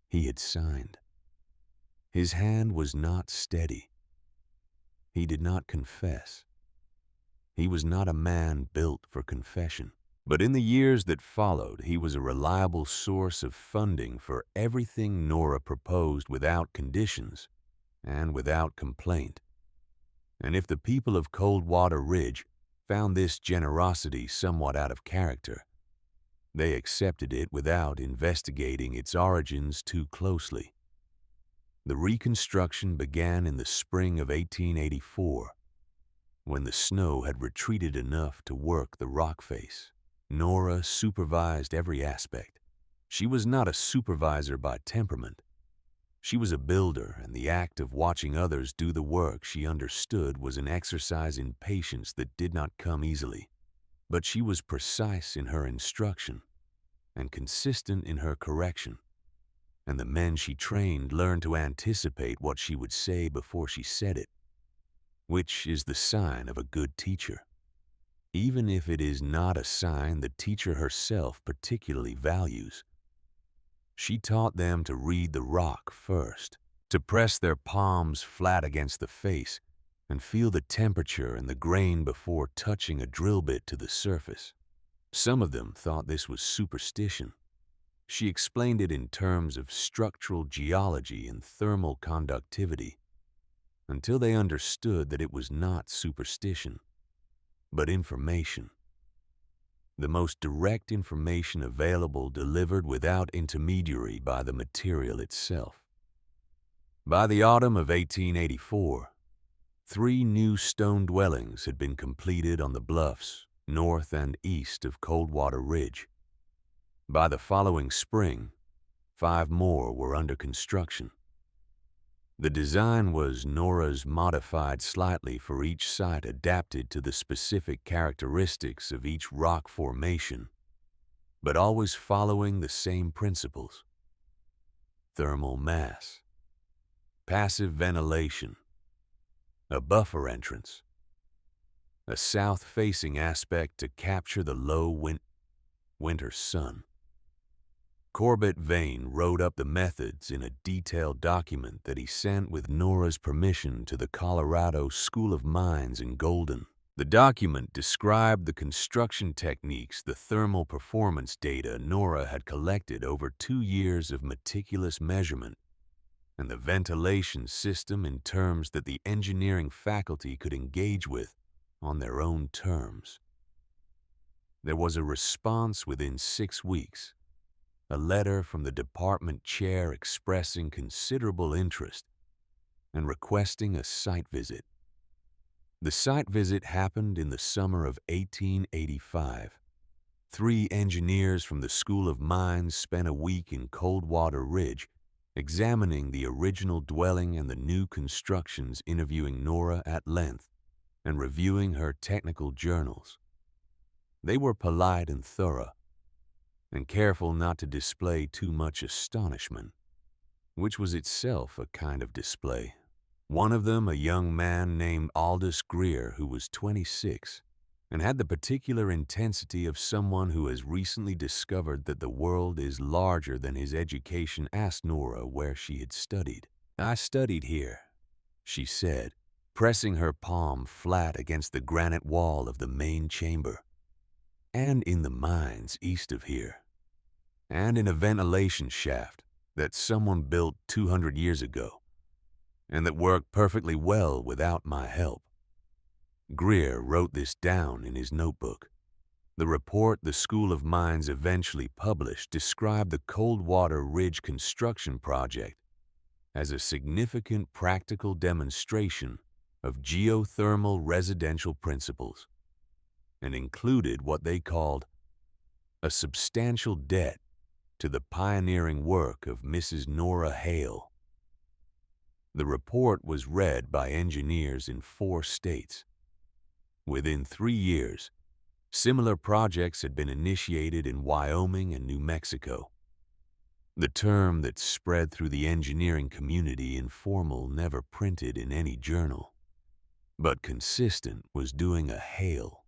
He had signed. His hand was not steady. He did not confess. He was not a man built for confession. But in the years that followed, he was a reliable source of funding for everything Nora proposed without conditions and without complaint. And if the people of Coldwater Ridge found this generosity somewhat out of character, they accepted it without investigating its origins too closely. The reconstruction began in the spring of 1884, when the snow had retreated enough to work the rock face. Nora supervised every aspect. She was not a supervisor by temperament. She was a builder, and the act of watching others do the work she understood was an exercise in patience that did not come easily. But she was precise in her instruction and consistent in her correction, and the men she trained learned to anticipate what she would say before she said it, which is the sign of a good teacher, even if it is not a sign the teacher herself particularly values. She taught them to read the rock first, to press their palms flat against the face and feel the temperature and the grain before touching a drill bit to the surface. Some of them thought this was superstition. She explained it in terms of structural geology and thermal conductivity, until they understood that it was not superstition, but information. The most direct information available, delivered without intermediary by the material itself. By the autumn of 1884, 3 new stone dwellings had been completed on the bluffs north and east of Coldwater Ridge. By the following spring, 5 more were under construction. The design was Nora's, modified slightly for each site, adapted to the specific characteristics of each rock formation, but always following the same principles: thermal mass, passive ventilation, a buffer entrance, a south-facing aspect to capture the low winter sun. Corbett Vane wrote up the methods in a detailed document that he sent with Nora's permission to the Colorado School of Mines in Golden. The document described the construction techniques, the thermal performance data Nora had collected over 2 years of meticulous measurement, and the ventilation system in terms that the engineering faculty could engage with on their own terms. There was a response within 6 weeks, a letter from the department chair expressing considerable interest and requesting a site visit. The site visit happened in the summer of 1885. 3 engineers from the School of Mines spent a week in Coldwater Ridge examining the original dwelling and the new constructions, interviewing Nora at length and reviewing her technical journals. They were polite and thorough, and careful not to display too much astonishment, which was itself a kind of display. One of them, a young man named Aldous Greer, who was 26, and had the particular intensity of someone who has recently discovered that the world is larger than his education, asked Nora where she had studied. "I studied here," she said, pressing her palm flat against the granite wall of the main chamber, "and in the mines east of here, and in a ventilation shaft that someone built 200 years ago, and that worked perfectly well without my help." Greer wrote this down in his notebook. The report the School of Mines eventually published described the Coldwater Ridge construction project as a significant practical demonstration of geothermal residential principles, and included what they called a substantial debt to the pioneering work of Mrs. Nora Hale. The report was read by engineers in 4 states. Within 3 years, similar projects had been initiated in Wyoming and New Mexico. The term that spread through the engineering community, informal, never printed in any journal, but consistent, was doing a Hale.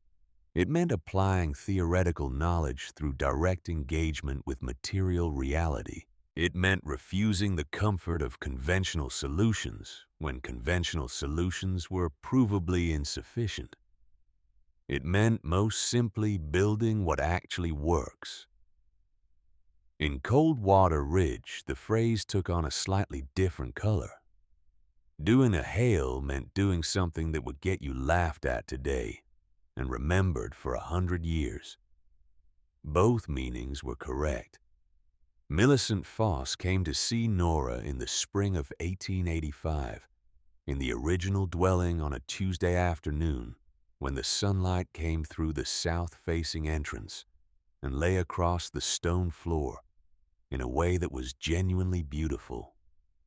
It meant applying theoretical knowledge through direct engagement with material reality. It meant refusing the comfort of conventional solutions when conventional solutions were provably insufficient. It meant, most simply, building what actually works. In Coldwater Ridge, the phrase took on a slightly different color. Doing a Hale meant doing something that would get you laughed at today and remembered for 100 years. Both meanings were correct. Millicent Foss came to see Nora in the spring of 1885, in the original dwelling on a Tuesday afternoon when the sunlight came through the south-facing entrance and lay across the stone floor in a way that was genuinely beautiful.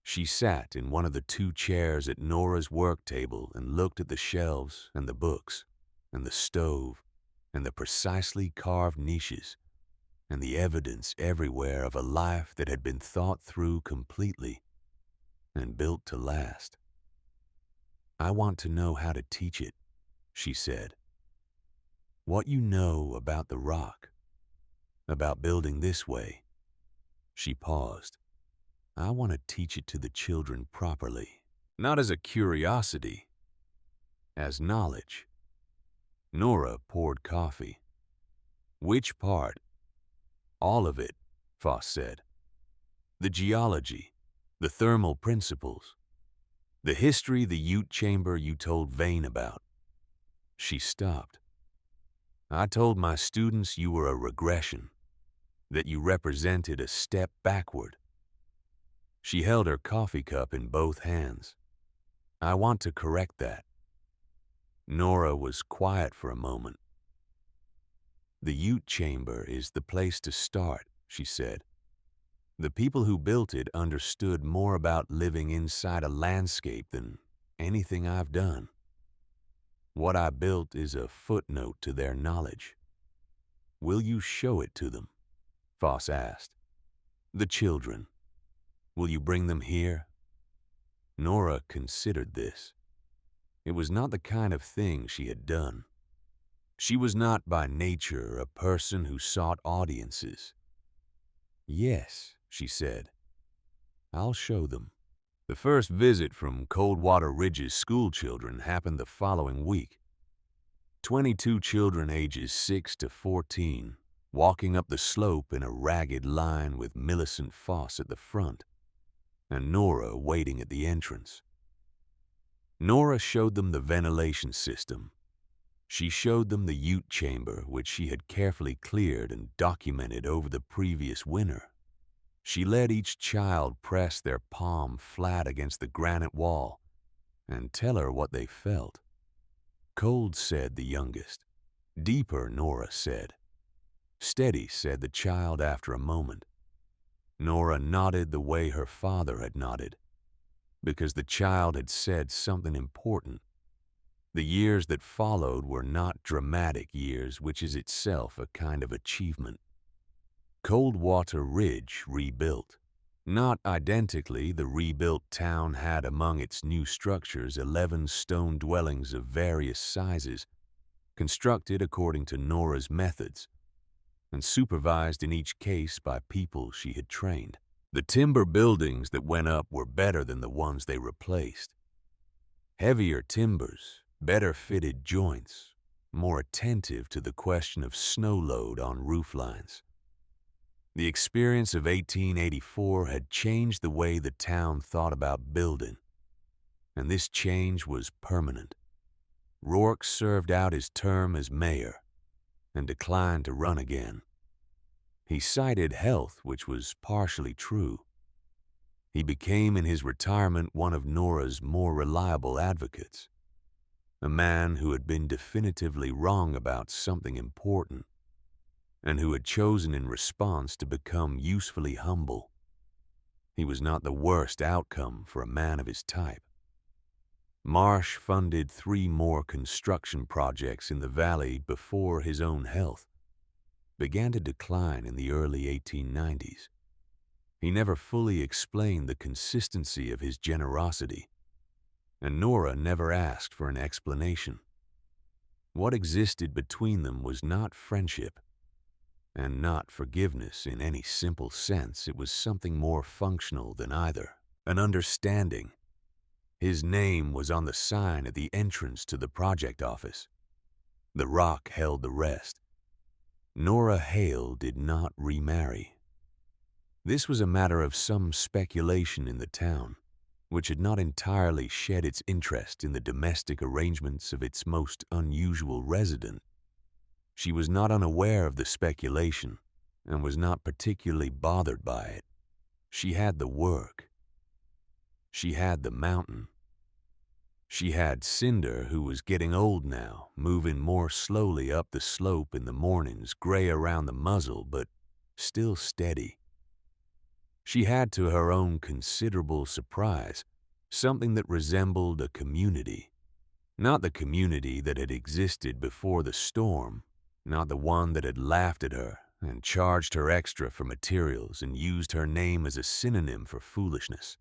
She sat in one of the 2 chairs at Nora's work table and looked at the shelves and the books and the stove and the precisely carved niches and the evidence everywhere of a life that had been thought through completely and built to last. "I want to know how to teach it," she said. "What you know about the rock, about building this way." She paused. "I want to teach it to the children properly, not as a curiosity, as knowledge." Nora poured coffee. "Which part?" "All of it," Foss said. "The geology, the thermal principles, the history, the Ute chamber you told Vane about." She stopped. "I told my students you were a regression, that you represented a step backward." She held her coffee cup in both hands. "I want to correct that." Nora was quiet for a moment. "The Ute chamber is the place to start," she said. "The people who built it understood more about living inside a landscape than anything I've done. What I built is a footnote to their knowledge." "Will you show it to them?" Foss asked. "The children. Will you bring them here?" Nora considered this. It was not the kind of thing she had done. She was not by nature a person who sought audiences. "Yes," she said, "I'll show them." The first visit from Coldwater Ridge's school children happened the following week. 22 children ages 6 to 14, walking up the slope in a ragged line with Millicent Foss at the front, and Nora waiting at the entrance. Nora showed them the ventilation system. She showed them the ute chamber, which she had carefully cleared and documented over the previous winter. She let each child press their palm flat against the granite wall and tell her what they felt. "Cold," said the youngest. "Deeper," Nora said. "Steady," said the child after a moment. Nora nodded the way her father had nodded, because the child had said something important. The years that followed were not dramatic years, which is itself a kind of achievement. Coldwater Ridge rebuilt. Not identically, the rebuilt town had among its new structures 11 stone dwellings of various sizes, constructed according to Nora's methods, and supervised in each case by people she had trained. The timber buildings that went up were better than the ones they replaced. Heavier timbers, better fitted joints, more attentive to the question of snow load on roof lines. The experience of 1884 had changed the way the town thought about building, and this change was permanent. Rourke served out his term as mayor and declined to run again. He cited health, which was partially true. He became in his retirement one of Nora's more reliable advocates, a man who had been definitively wrong about something important, and who had chosen in response to become usefully humble. He was not the worst outcome for a man of his type. Marsh funded 3 more construction projects in the valley before his own health began to decline in the early 1890s. He never fully explained the consistency of his generosity, and Nora never asked for an explanation. What existed between them was not friendship, and not forgiveness in any simple sense. It was something more functional than either, an understanding. His name was on the sign at the entrance to the project office. The rock held the rest. Nora Hale did not remarry. This was a matter of some speculation in the town, which had not entirely shed its interest in the domestic arrangements of its most unusual resident. She was not unaware of the speculation and was not particularly bothered by it. She had the work. She had the mountain. She had Cinder, who was getting old now, moving more slowly up the slope in the mornings, gray around the muzzle, but still steady. She had, to her own considerable surprise, something that resembled a community. Not the community that had existed before the storm, not the one that had laughed at her and charged her extra for materials and used her name as a synonym for foolishness.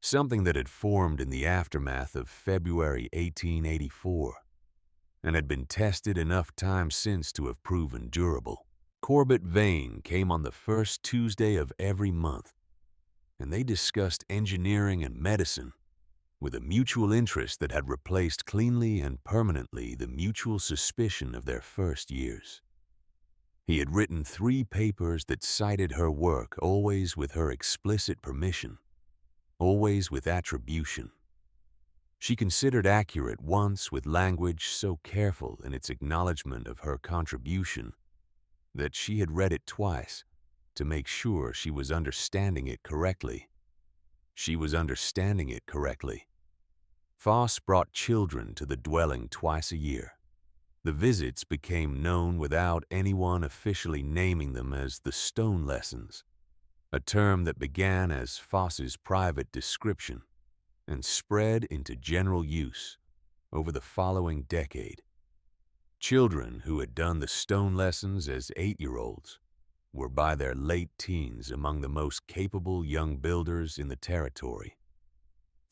Something that had formed in the aftermath of February 1884 and had been tested enough times since to have proven durable. Corbett Vane came on the first Tuesday of every month, and they discussed engineering and medicine with a mutual interest that had replaced cleanly and permanently the mutual suspicion of their first years. He had written 3 papers that cited her work, always with her explicit permission, always with attribution. She considered accurate once with language so careful in its acknowledgement of her contribution that she had read it twice to make sure she was understanding it correctly. She was understanding it correctly. Foss brought children to the dwelling twice a year. The visits became known without anyone officially naming them as the stone lessons, a term that began as Foss's private description and spread into general use over the following decade. Children who had done the stone lessons as 8-year-olds were by their late teens among the most capable young builders in the territory.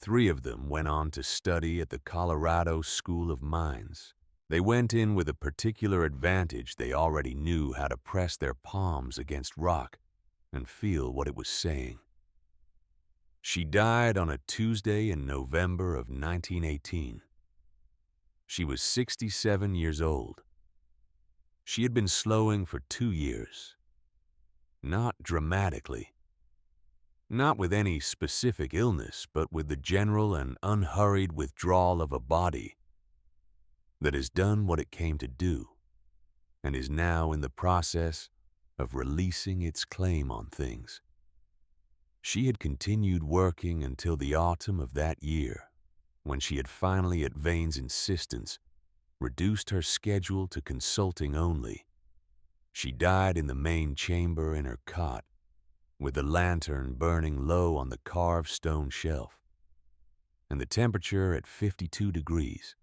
3 of them went on to study at the Colorado School of Mines, They went in with a particular advantage. They already knew how to press their palms against rock and feel what it was saying. She died on a Tuesday in November of 1918. She was 67 years old. She had been slowing for 2 years. Not dramatically. Not with any specific illness, but with the general and unhurried withdrawal of a body that has done what it came to do and is now in the process of releasing its claim on things. She had continued working until the autumn of that year, when she had finally, at Vane's insistence, reduced her schedule to consulting only. She died in the main chamber in her cot, with the lantern burning low on the carved stone shelf, and the temperature at 52 degrees,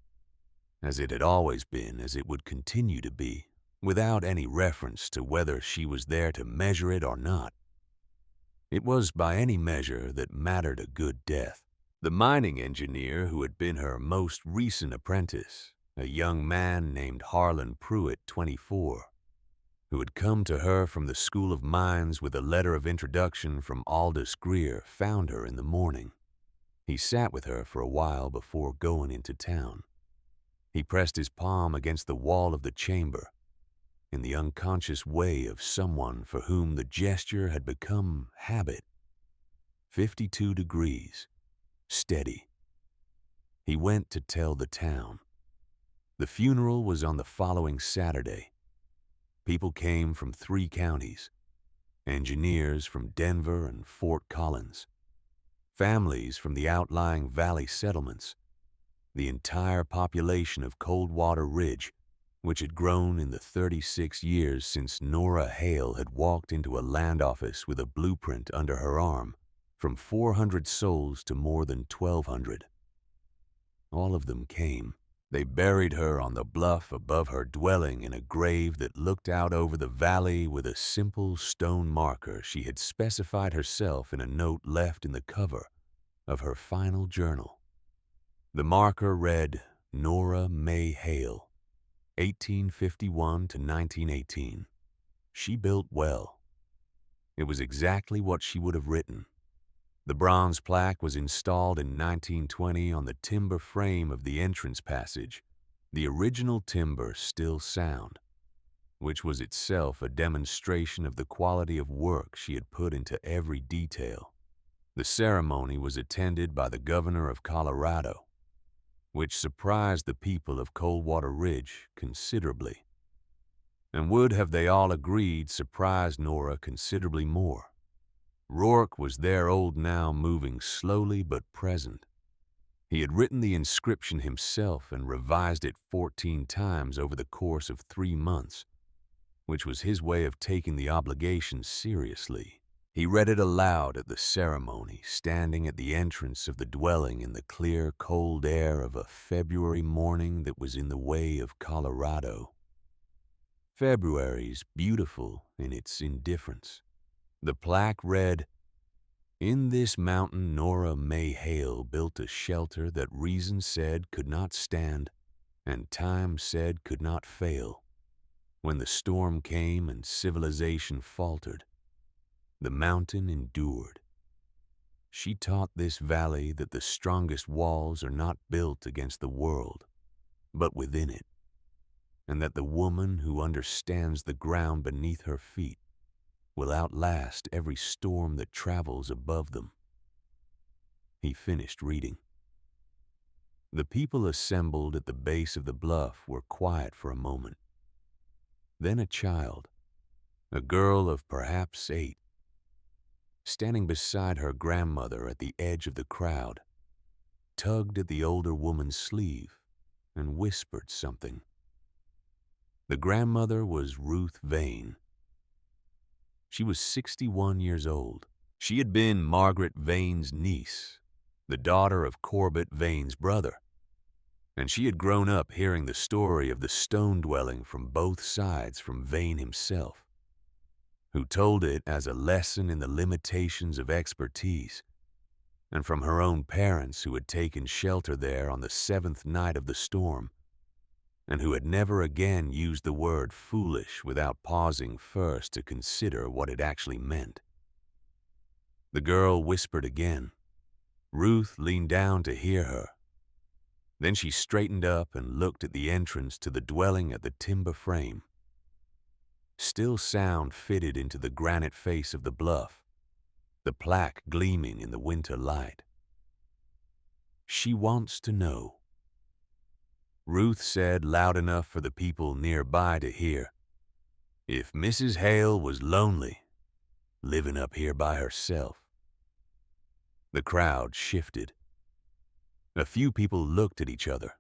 as it had always been, as it would continue to be, without any reference to whether she was there to measure it or not. It was by any measure that mattered a good death. The mining engineer who had been her most recent apprentice, a young man named Harlan Pruitt, 24, who had come to her from the School of Mines with a letter of introduction from Aldous Greer, found her in the morning. He sat with her for a while before going into town. He pressed his palm against the wall of the chamber, in the unconscious way of someone for whom the gesture had become habit. 52 degrees. Steady. He went to tell the town. The funeral was on the following Saturday. People came from 3 counties, engineers from Denver and Fort Collins, families from the outlying valley settlements, the entire population of Coldwater Ridge, which had grown in the 36 years since Nora Hale had walked into a land office with a blueprint under her arm, from 400 souls to more than 1,200. All of them came. They buried her on the bluff above her dwelling in a grave that looked out over the valley with a simple stone marker she had specified herself in a note left in the cover of her final journal. The marker read, Nora May Hale, 1851 to 1918. She built well. It was exactly what she would have written. The bronze plaque was installed in 1920 on the timber frame of the entrance passage, the original timber still sound, which was itself a demonstration of the quality of work she had put into every detail. The ceremony was attended by the governor of Colorado, which surprised the people of Coldwater Ridge considerably, and would, have they all agreed, surprised Nora considerably more. Rourke was there, old now, moving slowly but present. He had written the inscription himself and revised it 14 times over the course of 3 months, which was his way of taking the obligation seriously. He read it aloud at the ceremony, standing at the entrance of the dwelling in the clear, cold air of a February morning that was in the way of Colorado. February's beautiful in its indifference. The plaque read, In this mountain Nora May Hale built a shelter that reason said could not stand and time said could not fail. When the storm came and civilization faltered, the mountain endured. She taught this valley that the strongest walls are not built against the world, but within it, and that the woman who understands the ground beneath her feet will outlast every storm that travels above them. He finished reading. The people assembled at the base of the bluff were quiet for a moment. Then a child, a girl of perhaps 8, standing beside her grandmother at the edge of the crowd, tugged at the older woman's sleeve and whispered something. The grandmother was Ruth Vane. She was 61 years old. She had been Margaret Vane's niece, the daughter of Corbett Vane's brother, and she had grown up hearing the story of the stone dwelling from both sides from Vane himself, who told it as a lesson in the limitations of expertise, and from her own parents who had taken shelter there on the 7th night of the storm, and who had never again used the word foolish without pausing first to consider what it actually meant. The girl whispered again. Ruth leaned down to hear her. Then she straightened up and looked at the entrance to the dwelling at the timber frame. Still sound fitted into the granite face of the bluff, the plaque gleaming in the winter light. She wants to know. Ruth said loud enough for the people nearby to hear. If Mrs. Hale was lonely, living up here by herself. The crowd shifted. A few people looked at each other.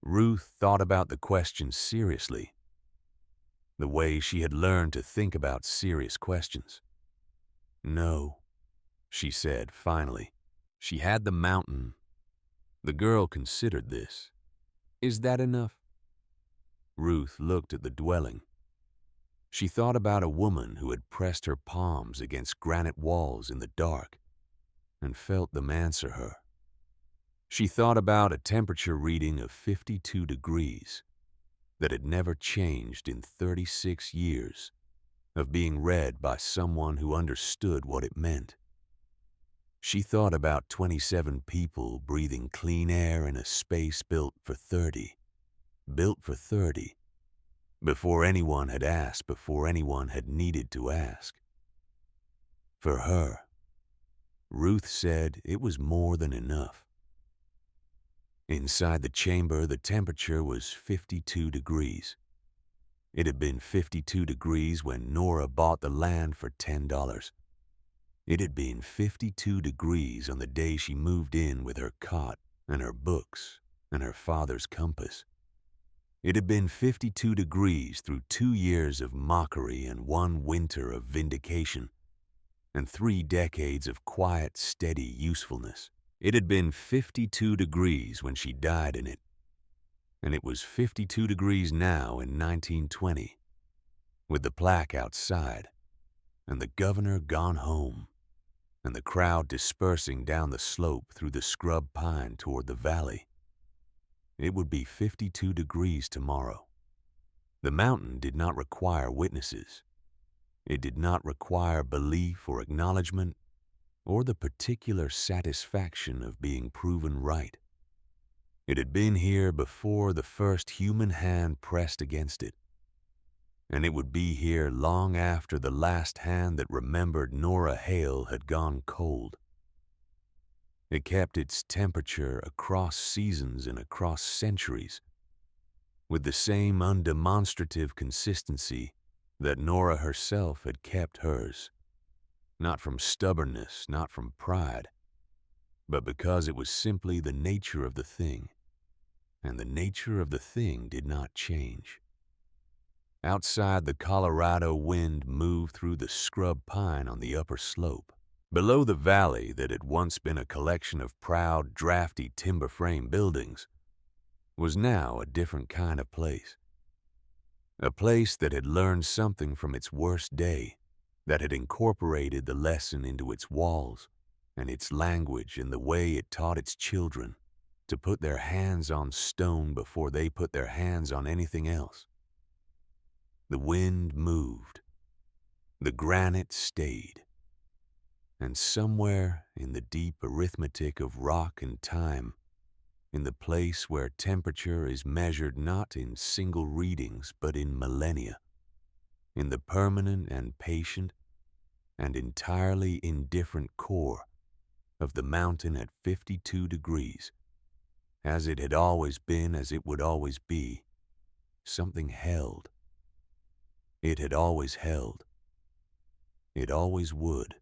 Ruth thought about the question seriously, the way she had learned to think about serious questions. No, she said finally. She had the mountain. The girl considered this. Is that enough? Ruth looked at the dwelling. She thought about a woman who had pressed her palms against granite walls in the dark and felt them answer her. She thought about a temperature reading of 52 degrees that had never changed in 36 years of being read by someone who understood what it meant. She thought about 27 people breathing clean air in a space built for 30, before anyone had asked, before anyone had needed to ask. For her, Ruth said it was more than enough. Inside the chamber, the temperature was 52 degrees. It had been 52 degrees when Nora bought the land for $10. It had been 52 degrees on the day she moved in with her cot and her books and her father's compass. It had been 52 degrees through 2 years of mockery and 1 winter of vindication, and 3 decades of quiet, steady usefulness. It had been 52 degrees when she died in it, and it was 52 degrees now in 1920, with the plaque outside, and the governor gone home, and the crowd dispersing down the slope through the scrub pine toward the valley. It would be 52 degrees tomorrow. The mountain did not require witnesses. It did not require belief or acknowledgement or the particular satisfaction of being proven right. It had been here before the first human hand pressed against it, and it would be here long after the last hand that remembered Nora Hale had gone cold. It kept its temperature across seasons and across centuries, with the same undemonstrative consistency that Nora herself had kept hers, not from stubbornness, not from pride, but because it was simply the nature of the thing, and the nature of the thing did not change. Outside, the Colorado wind moved through the scrub pine on the upper slope. Below the valley that had once been a collection of proud, drafty timber frame buildings was now a different kind of place. A place that had learned something from its worst day, that had incorporated the lesson into its walls and its language and the way it taught its children to put their hands on stone before they put their hands on anything else. The wind moved. The granite stayed. And somewhere in the deep arithmetic of rock and time, in the place where temperature is measured not in single readings but in millennia, in the permanent and patient and entirely indifferent core of the mountain at 52 degrees, as it had always been, as it would always be, something held. It had always held. It always would.